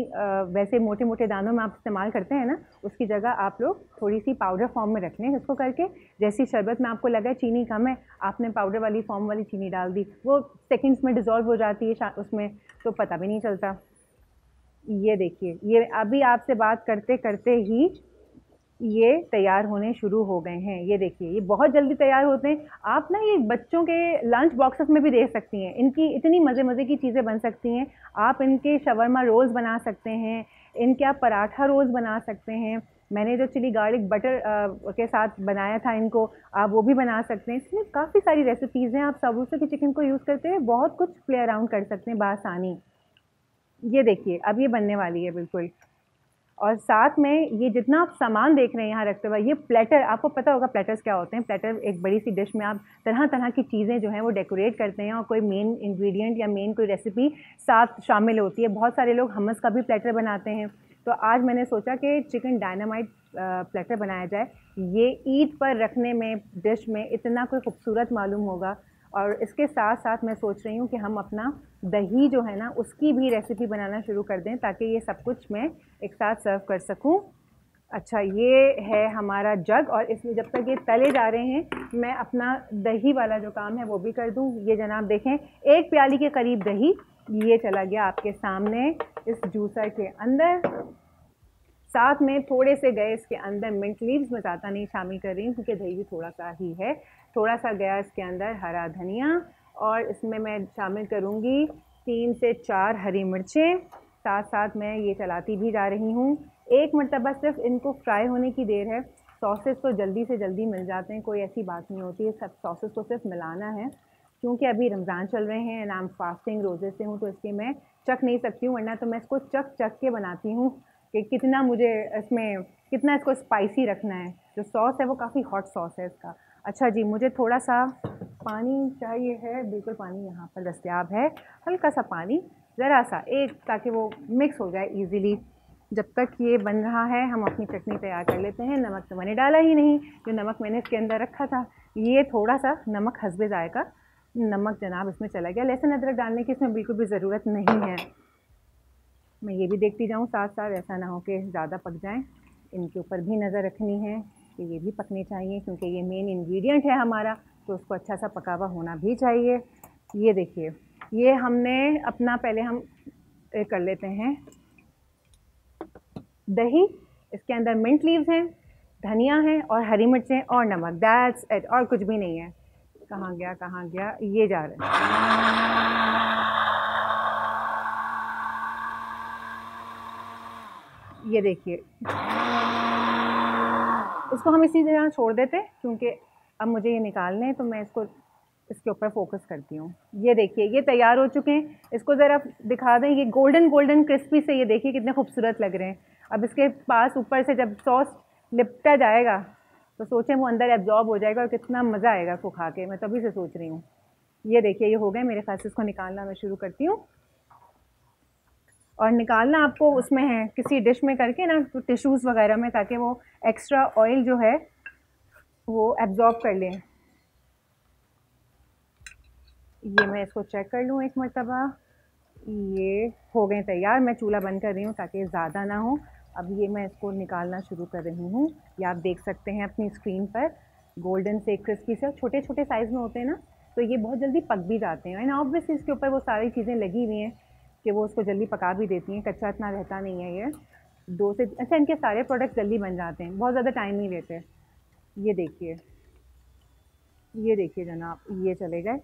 वैसे मोटे मोटे दानों में आप इस्तेमाल करते हैं ना, उसकी जगह आप लोग थोड़ी सी पाउडर फॉर्म में रख लें इसको करके। जैसी शरबत में आपको लगा चीनी कम है, आपने पाउडर वाली फॉर्म वाली चीनी डाल दी, वो सेकंड्स में डिज़ोल्व हो जाती है उसमें, तो पता भी नहीं चलता। ये देखिए, ये अभी आपसे बात करते करते ही ये तैयार होने शुरू हो गए हैं। ये देखिए, ये बहुत जल्दी तैयार होते हैं। आप ना ये बच्चों के लंच बॉक्सेस में भी दे सकती हैं। इनकी इतनी मज़े मज़े की चीज़ें बन सकती हैं। आप इनके शवरमा रोल्स बना सकते हैं, इनके आप पराठा रोल्स बना सकते हैं। मैंने जो चिली गार्लिक बटर के साथ बनाया था इनको, आप वो भी बना सकते हैं। इसमें काफ़ी सारी रेसिपीज़ हैं। आप साबूत के चिकन को यूज़ करते हैं बहुत कुछ प्ले अराउंड कर सकते हैं बआसानी। ये देखिए, अब ये बनने वाली है बिल्कुल। और साथ में ये जितना आप सामान देख रहे हैं यहाँ रखते हुए, ये प्लेटर, आपको पता होगा प्लेटर्स क्या होते हैं। प्लेटर एक बड़ी सी डिश में आप तरह तरह की चीज़ें जो हैं वो डेकोरेट करते हैं और कोई मेन इंग्रेडिएंट या मेन कोई रेसिपी साथ शामिल होती है। बहुत सारे लोग हमस का भी प्लेटर बनाते हैं। तो आज मैंने सोचा कि चिकन डायनामाइट प्लेटर बनाया जाए। ये ईद पर रखने में डिश में इतना कोई खूबसूरत मालूम होगा। और इसके साथ साथ मैं सोच रही हूँ कि हम अपना दही जो है ना उसकी भी रेसिपी बनाना शुरू कर दें, ताकि ये सब कुछ मैं एक साथ सर्व कर सकूँ। अच्छा, ये है हमारा जग, और इसमें जब तक ये तले जा रहे हैं मैं अपना दही वाला जो काम है वो भी कर दूँ। ये जनाब देखें, 1 प्याली के करीब दही ये चला गया आपके सामने इस जूसर के अंदर। साथ में थोड़े से गए इसके अंदर मिंट लीव्स, मैं ज़्यादा नहीं शामिल कर रही हूँ क्योंकि दही भी थोड़ा सा ही है। थोड़ा सा गया इसके अंदर हरा धनिया, और इसमें मैं शामिल करूँगी 3 से 4 हरी मिर्चें। साथ साथ मैं ये चलाती भी जा रही हूँ। एक मरतबा सिर्फ इनको फ्राई होने की देर है। सॉसेस तो जल्दी से जल्दी मिल जाते हैं, कोई ऐसी बात नहीं होती है। सब सॉसेस को सिर्फ मिलाना है। क्योंकि अभी रमज़ान चल रहे हैं एंड आई एम फास्टिंग, रोज़े से हूँ, तो इसलिए मैं चख नहीं सकती हूँ, वरना तो मैं इसको चख के बनाती हूँ कि कितना मुझे इसमें कितना इसको स्पाइसी रखना है। जो सॉस है वो काफ़ी हॉट सॉस है इसका। अच्छा जी, मुझे थोड़ा सा पानी चाहिए है। बिल्कुल पानी यहाँ पर दस्तयाब है, हल्का सा पानी, ज़रा सा एक, ताकि वो मिक्स हो जाए इजीली। जब तक ये बन रहा है हम अपनी चटनी तैयार कर लेते हैं। नमक तो मैंने डाला ही नहीं, जो नमक मैंने इसके अंदर रखा था। ये थोड़ा सा नमक हस्बे जायका नमक जनाब इसमें चला गया। लहसुन अदरक डालने की इसमें बिल्कुल भी ज़रूरत नहीं है। मैं ये भी देखती जाऊँ साथ साथ, ऐसा ना हो कि ज़्यादा पक जाएं। इनके ऊपर भी नज़र रखनी है कि ये भी पकने चाहिए, क्योंकि ये मेन इंग्रेडिएंट है हमारा, तो उसको अच्छा सा पका हुआ होना भी चाहिए। ये देखिए, ये हमने अपना पहले हम कर लेते हैं दही। इसके अंदर मिंट लीव्स हैं, धनिया है और हरी मिर्चें और नमक, दैट्स इट, और कुछ भी नहीं है। कहाँ गया, ये जा रहा है। ये देखिए, इसको हम इसी तरह छोड़ देते हैं, क्योंकि अब मुझे ये निकालने हैं, तो मैं इसके ऊपर फोकस करती हूँ। ये देखिए, ये तैयार हो चुके हैं। इसको ज़रा दिखा दें, ये गोल्डन क्रिस्पी से, ये देखिए कितने खूबसूरत लग रहे हैं। अब इसके पास ऊपर से जब सॉस लिपटा जाएगा तो सोचें वो अंदर एब्जॉर्ब हो जाएगा और कितना मज़ा आएगा उसको खा के। मैं तभी से सोच रही हूँ। ये देखिए ये हो गए मेरे ख्याल से, इसको निकालना मैं शुरू करती हूँ। और निकालना आपको उसमें है किसी डिश में करके ना, तो टिश्यूज़ वगैरह में, ताकि वो एक्स्ट्रा ऑयल जो है वो एब्जॉर्ब कर लें। ये मैं इसको चेक कर लूँ एक मरतबा। ये हो गए तैयार। मैं चूल्हा बंद कर रही हूँ ताकि ज़्यादा ना हो। अब ये मैं इसको निकालना शुरू कर रही हूँ। ये आप देख सकते हैं अपनी स्क्रीन पर, गोल्डन से क्रिस्पी से। छोटे छोटे साइज़ में होते हैं ना, तो ये बहुत जल्दी पक भी जाते हैं। एंड ऑब्वियसली इसके ऊपर वो सारी चीज़ें लगी हुई हैं कि वो उसको जल्दी पका भी देती हैं। कच्चा इतना रहता नहीं है ये। 2 से अच्छा, इनके सारे प्रोडक्ट जल्दी बन जाते हैं, बहुत ज़्यादा टाइम नहीं लेते। ये देखिए, ये देखिए जनाब, ये चले गए,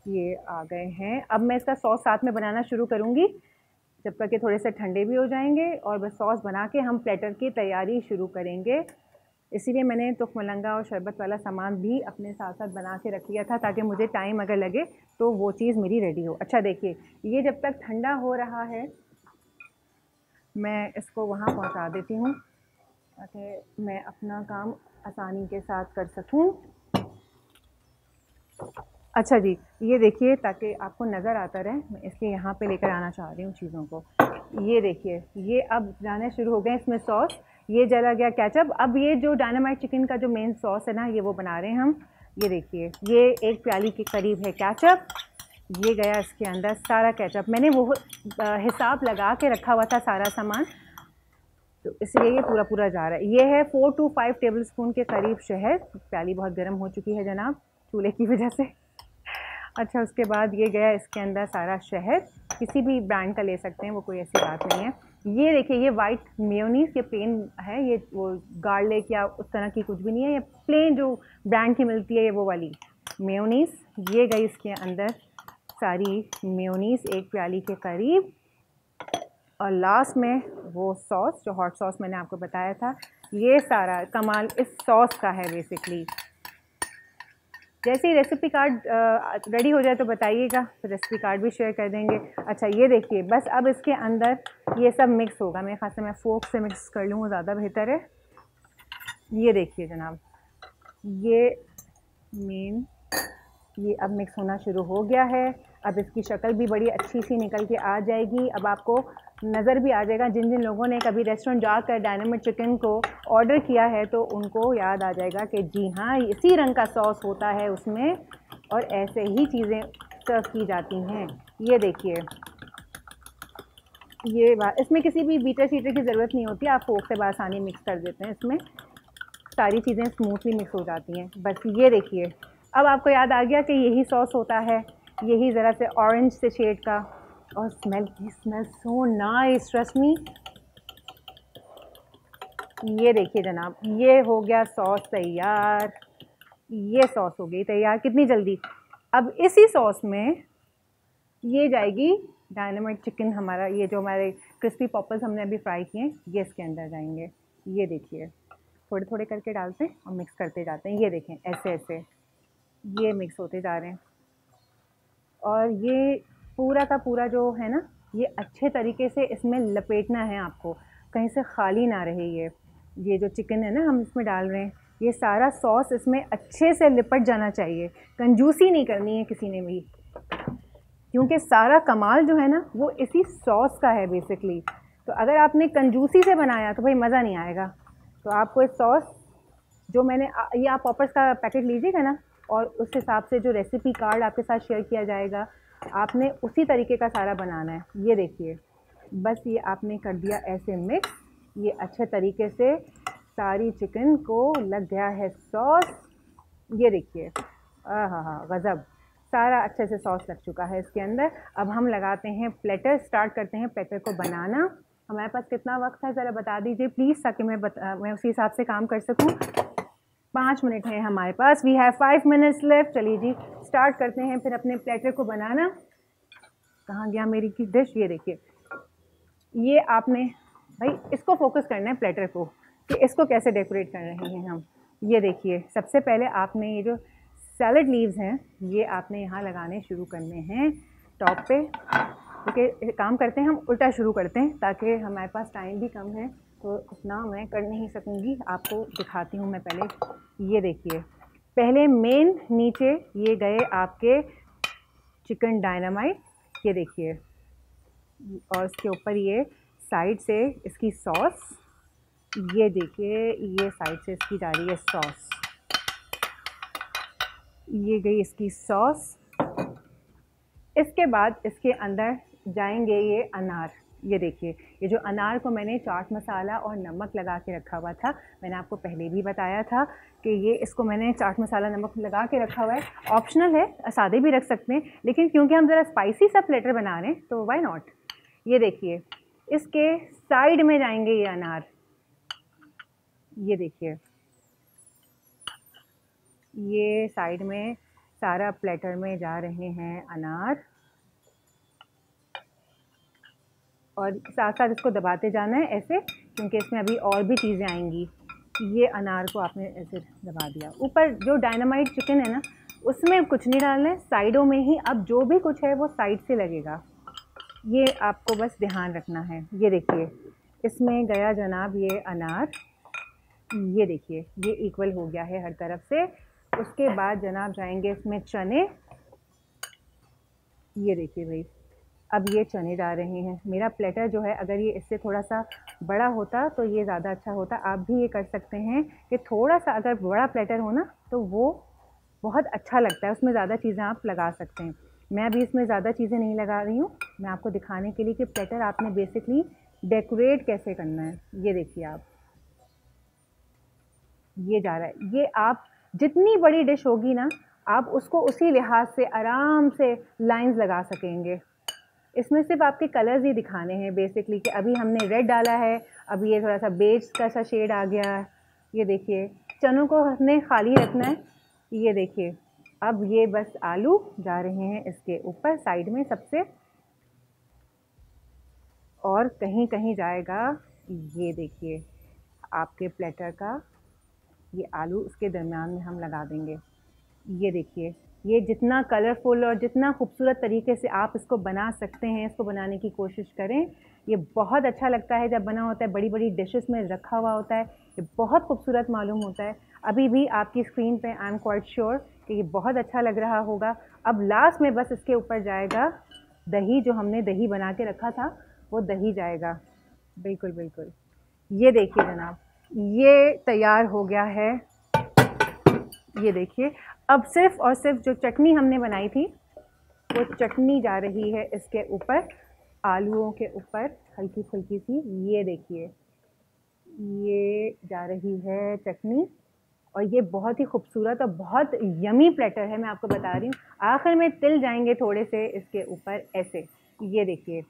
ये आ गए हैं। अब मैं इसका सॉस साथ में बनाना शुरू करूँगी जब तक कि थोड़े से ठंडे भी हो जाएंगे, और बस सॉस बना के हम प्लेटर की तैयारी शुरू करेंगे। इसीलिए मैंने तुख मलंगा और शरबत वाला सामान भी अपने साथ साथ बना के रख लिया था, ताकि मुझे टाइम अगर लगे तो वो चीज़ मेरी रेडी हो। अच्छा देखिए, ये जब तक ठंडा हो रहा है मैं इसको वहाँ पहुँचा देती हूँ ताकि मैं अपना काम आसानी के साथ कर सकूँ। अच्छा जी, ये देखिए, ताकि आपको नज़र आता रहे, मैं इसलिए यहाँ पे लेकर आना चाह रही हूँ चीज़ों को। ये देखिए, ये अब जाने शुरू हो गए इसमें सॉस। ये जला गया केचप। अब ये जो डायनामाइट चिकन का जो मेन सॉस है ना, ये वो बना रहे हैं हम। ये देखिए, ये 1 प्याली के करीब है केचप। ये गया इसके अंदर सारा केचप। मैंने वो हिसाब लगा के रखा हुआ था सारा सामान, तो इसलिए ये पूरा पूरा जा रहा है। ये है 4 to 5 टेबल स्पून के करीब शहद। प्याली बहुत गर्म हो चुकी है जनाब चूल्हे की वजह से। अच्छा, उसके बाद ये गया इसके अंदर सारा शहद। किसी भी ब्रांड का ले सकते हैं, वो कोई ऐसी बात नहीं है। ये देखिए, ये वाइट मेयोनीज़, ये प्लेन है, ये वो गार्लिक या उस तरह की कुछ भी नहीं है। ये प्लेन जो ब्रांड की मिलती है, ये वो वाली मेयोनीज़। ये गई इसके अंदर सारी मेयोनीज़ 1 प्याली के करीब। और लास्ट में वो सॉस, जो हॉट सॉस मैंने आपको बताया था। ये सारा कमाल इस सॉस का है बेसिकली। जैसे ही रेसिपी कार्ड रेडी हो जाए तो बताइएगा, तो रेसिपी कार्ड भी शेयर कर देंगे। अच्छा, ये देखिए, बस अब इसके अंदर ये सब मिक्स होगा। मेरे ख्याल से मैं फोर्क से मिक्स कर लूँ, वो ज़्यादा बेहतर है। ये देखिए जनाब, ये ये अब मिक्स होना शुरू हो गया है। अब इसकी शक्ल भी बड़ी अच्छी सी निकल के आ जाएगी। अब आपको नज़र भी आ जाएगा, जिन जिन लोगों ने कभी रेस्टोरेंट जाकर डायनामाइट चिकन को ऑर्डर किया है तो उनको याद आ जाएगा कि जी हाँ, इसी रंग का सॉस होता है उसमें, और ऐसे ही चीज़ें सर्व की जाती हैं। ये देखिए, ये बात, इसमें किसी भी बीटर शीटर की ज़रूरत नहीं होती, आप फोर्क से बआसानी मिक्स कर देते हैं। इसमें सारी चीज़ें स्मूथली मिक्स हो जाती हैं। बस ये देखिए, अब आपको याद आ गया कि यही सॉस होता है, यही ज़रा से ऑरेंज से शेड का। और smell so nice, trust me. ये देखिए जनाब, ये हो गया सॉस तैयार। ये सॉस हो गई तैयार, कितनी जल्दी। अब इसी सॉस में ये जाएगी डायनामाइट चिकन हमारा, ये जो हमारे क्रिस्पी पॉपल्स हमने अभी फ्राई किए, ये इसके अंदर जाएंगे। ये देखिए, थोड़े थोड़े करके डालते हैं और मिक्स करते जाते हैं। ये देखें, ऐसे ऐसे ये मिक्स होते जा रहे हैं। और ये पूरा का पूरा जो है ना, ये अच्छे तरीके से इसमें लपेटना है आपको, कहीं से खाली ना रहे। ये जो चिकन है ना हम इसमें डाल रहे हैं, ये सारा सॉस इसमें अच्छे से लिपट जाना चाहिए। कंजूसी नहीं करनी है किसी ने भी, क्योंकि सारा कमाल जो है ना वो इसी सॉस का है बेसिकली। तो अगर आपने कंजूसी से बनाया तो भाई मज़ा नहीं आएगा। तो आपको इस सॉस जो मैंने ये आप पॉपर्स का पैकेट लीजिएगा ना, और उस हिसाब से जो रेसिपी कार्ड आपके साथ शेयर किया जाएगा, आपने उसी तरीके का सारा बनाना है। ये देखिए, बस ये आपने कर दिया ऐसे मिक्स, ये अच्छे तरीके से सारी चिकन को लग गया है सॉस। ये देखिए, हाँ, गज़ब, सारा अच्छे से सॉस लग चुका है इसके अंदर। अब हम लगाते हैं प्लेटर, स्टार्ट करते हैं प्लेटर को बनाना। हमारे पास कितना वक्त है ज़रा बता दीजिए प्लीज़, ताकि मैं उसी हिसाब से काम कर सकूँ। 5 मिनट है हमारे पास, वी हैव 5 मिनट्स लेफ्ट। चलिए जी, स्टार्ट करते हैं फिर अपने प्लेटर को बनाना। कहाँ गया मेरी की डिश? ये देखिए, ये आपने भाई इसको फोकस करना है प्लेटर को, कि इसको कैसे डेकोरेट कर रहे हैं हम। ये देखिए, सबसे पहले आपने ये जो सैलड लीव्स हैं, ये आपने यहाँ लगाने शुरू करने हैं टॉप पे। क्योंकि काम करते हैं हम उल्टा शुरू करते हैं, ताकि हमारे पास टाइम भी कम है तो इतना मैं कर नहीं सकूँगी, आपको दिखाती हूँ मैं पहले। ये देखिए, पहले मेन नीचे ये गए आपके चिकन डायनामाइट, ये देखिए, और उसके ऊपर ये साइड से इसकी सॉस, ये देखिए, ये साइड से इसकी जा रही है सॉस, ये गई इसकी सॉस। इसके बाद इसके अंदर जाएंगे ये अनार, ये देखिए, ये जो अनार को मैंने चाट मसाला और नमक लगा के रखा हुआ था, मैंने आपको पहले भी बताया था कि ये इसको मैंने चाट मसाला नमक लगा के रखा हुआ है। ऑप्शनल है, सादे भी रख सकते हैं, लेकिन क्योंकि हम ज़रा स्पाइसी सा प्लेटर बना रहे हैं तो व्हाई नॉट। ये देखिए, इसके साइड में जाएंगे ये अनार, ये देखिए, ये साइड में सारा प्लेटर में जा रहे हैं अनार, और साथ साथ इसको दबाते जाना है ऐसे, क्योंकि इसमें अभी और भी चीज़ें आएंगी। ये अनार को आपने ऐसे दबा दिया। ऊपर जो डायनामाइट चिकन है ना, उसमें कुछ नहीं डालना है, साइडों में ही अब जो भी कुछ है वो साइड से लगेगा, ये आपको बस ध्यान रखना है। ये देखिए, इसमें गया जनाब ये अनार, ये देखिए, ये इक्वल हो गया है हर तरफ से। उसके बाद जनाब जाएंगे इसमें चने, ये देखिए भाई, अब ये चने डाल रहे हैं। मेरा प्लेटर जो है, अगर ये इससे थोड़ा सा बड़ा होता तो ये ज़्यादा अच्छा होता। आप भी ये कर सकते हैं कि थोड़ा सा अगर बड़ा प्लेटर हो ना तो वो बहुत अच्छा लगता है, उसमें ज़्यादा चीज़ें आप लगा सकते हैं। मैं अभी इसमें ज़्यादा चीज़ें नहीं लगा रही हूँ, मैं आपको दिखाने के लिए कि प्लेटर आपने बेसिकली डेकोरेट कैसे करना है। ये देखिए आप, ये जा रहा है, ये आप जितनी बड़ी डिश होगी ना, आप उसको उसी लिहाज से आराम से लाइंस लगा सकेंगे। इसमें सिर्फ आपके कलर्स ही दिखाने हैं बेसिकली, कि अभी हमने रेड डाला है, अभी ये थोड़ा सा बेज का सा शेड आ गया। ये देखिए, चनों को हमने खाली रखना है। ये देखिए, अब ये बस आलू जा रहे हैं इसके ऊपर साइड में सबसे, और कहीं कहीं जाएगा, ये देखिए आपके प्लेटर का ये आलू उसके दरमियान में हम लगा देंगे। ये देखिए, ये जितना कलरफुल और जितना खूबसूरत तरीके से आप इसको बना सकते हैं, इसको बनाने की कोशिश करें। ये बहुत अच्छा लगता है जब बना होता है, बड़ी बड़ी डिशेस में रखा हुआ होता है, ये बहुत खूबसूरत मालूम होता है। अभी भी आपकी स्क्रीन पे आई एम क्वाइट श्योर कि ये बहुत अच्छा लग रहा होगा। अब लास्ट में बस इसके ऊपर जाएगा दही, जो हमने दही बना के रखा था वो दही जाएगा। बिल्कुल बिल्कुल, ये देखिए जनाब, ये तैयार हो गया है। ये देखिए, अब सिर्फ और सिर्फ जो चटनी हमने बनाई थी वो चटनी जा रही है इसके ऊपर, आलूओं के ऊपर हल्की फुल्की सी। ये देखिए, ये जा रही है चटनी, और ये बहुत ही खूबसूरत और बहुत यमी प्लेटर है, मैं आपको बता रही हूँ। आखिर में तिल जाएंगे थोड़े से इसके ऊपर ऐसे। ये देखिए,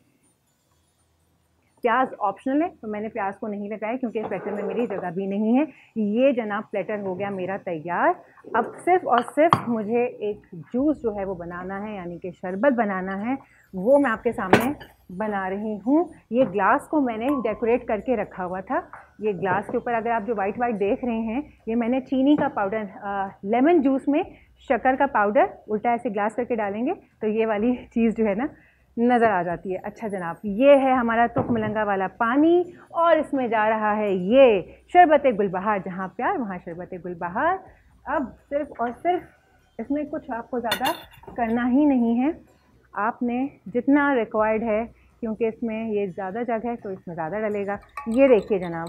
प्याज ऑप्शनल है, तो मैंने प्याज को नहीं लगाया क्योंकि इस प्लेटर में मेरी जगह भी नहीं है। ये जनाब प्लेटर हो गया मेरा तैयार। अब सिर्फ और सिर्फ मुझे एक जूस जो है वो बनाना है, यानी कि शरबत बनाना है, वो मैं आपके सामने बना रही हूँ। ये ग्लास को मैंने डेकोरेट करके रखा हुआ था। ये ग्लास के ऊपर अगर आप जो वाइट वाइट देख रहे हैं, ये मैंने चीनी का पाउडर, लेमन जूस में शक्कर का पाउडर उल्टा ऐसे ग्लास करके डालेंगे तो ये वाली चीज़ जो है ना नज़र आ जाती है। अच्छा जनाब, ये है हमारा तुख मलंगा वाला पानी, और इसमें जा रहा है ये शरबत गुलबहार। जहाँ प्यार वहाँ शरबत गुलबहार। अब सिर्फ और सिर्फ इसमें कुछ आपको ज़्यादा करना ही नहीं है, आपने जितना रिक्वायर्ड है, क्योंकि इसमें ये ज़्यादा जगह है तो इसमें ज़्यादा डलेगा। ये देखिए जनाब,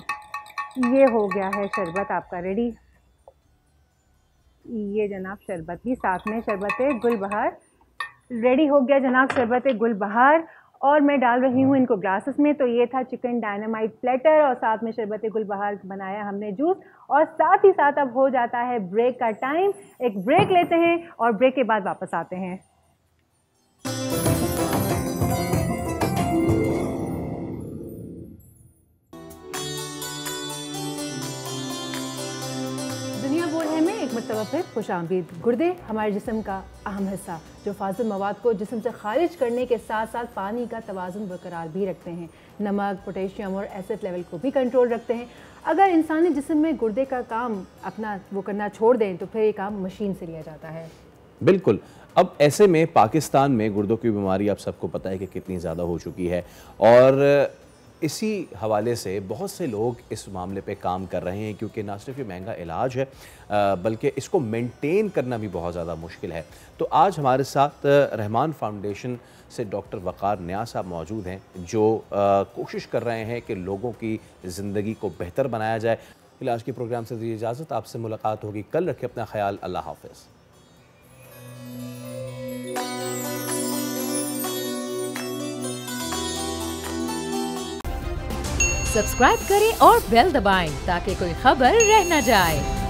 ये हो गया है शरबत आपका रेडी। ये जनाब शरबत भी साथ में शरबत गुलबहार रेडी हो गया जनाब, शरबत गुलबहार। और मैं डाल रही हूँ इनको ग्लासेस में। तो ये था चिकन डायनामाइट प्लेटर, और साथ में शरबत गुलबहार बनाया हमने जूस, और साथ ही साथ अब हो जाता है ब्रेक का टाइम। एक ब्रेक लेते हैं और ब्रेक के बाद वापस आते हैं। दुनिया बोल है में एक मरतबा फिर खुशामदीद। गुर्दे हमारे जिस्म का अहम हिस्सा, जो फाजिल मवाद को जिस्म से खारिज करने के साथ साथ पानी का तवाज़ुन बरकरार भी रखते हैं, नमक, पोटेशियम और एसिड लेवल को भी कंट्रोल रखते हैं। अगर इंसानी जिस्म में गुर्दे का काम अपना वो करना छोड़ दें तो फिर ये काम मशीन से लिया जाता है। बिल्कुल। अब ऐसे में पाकिस्तान में गुर्दों की बीमारी आप सबको पता है कि कितनी ज़्यादा हो चुकी है, और इसी हवाले से बहुत से लोग इस मामले पे काम कर रहे हैं, क्योंकि ना सिर्फ ये महंगा इलाज है बल्कि इसको मेंटेन करना भी बहुत ज़्यादा मुश्किल है। तो आज हमारे साथ रहमान फाउंडेशन से डॉक्टर वक़ार नियाज़ साहब मौजूद हैं, जो कोशिश कर रहे हैं कि लोगों की ज़िंदगी को बेहतर बनाया जाए। इलाज के प्रोग्राम से दीजिए इजाज़त, आपसे मुलाकात होगी कल। रखें अपना ख्याल, अल्लाह हाफ़िज़। सब्सक्राइब करें और बेल दबाएं ताकि कोई खबर रह न जाए।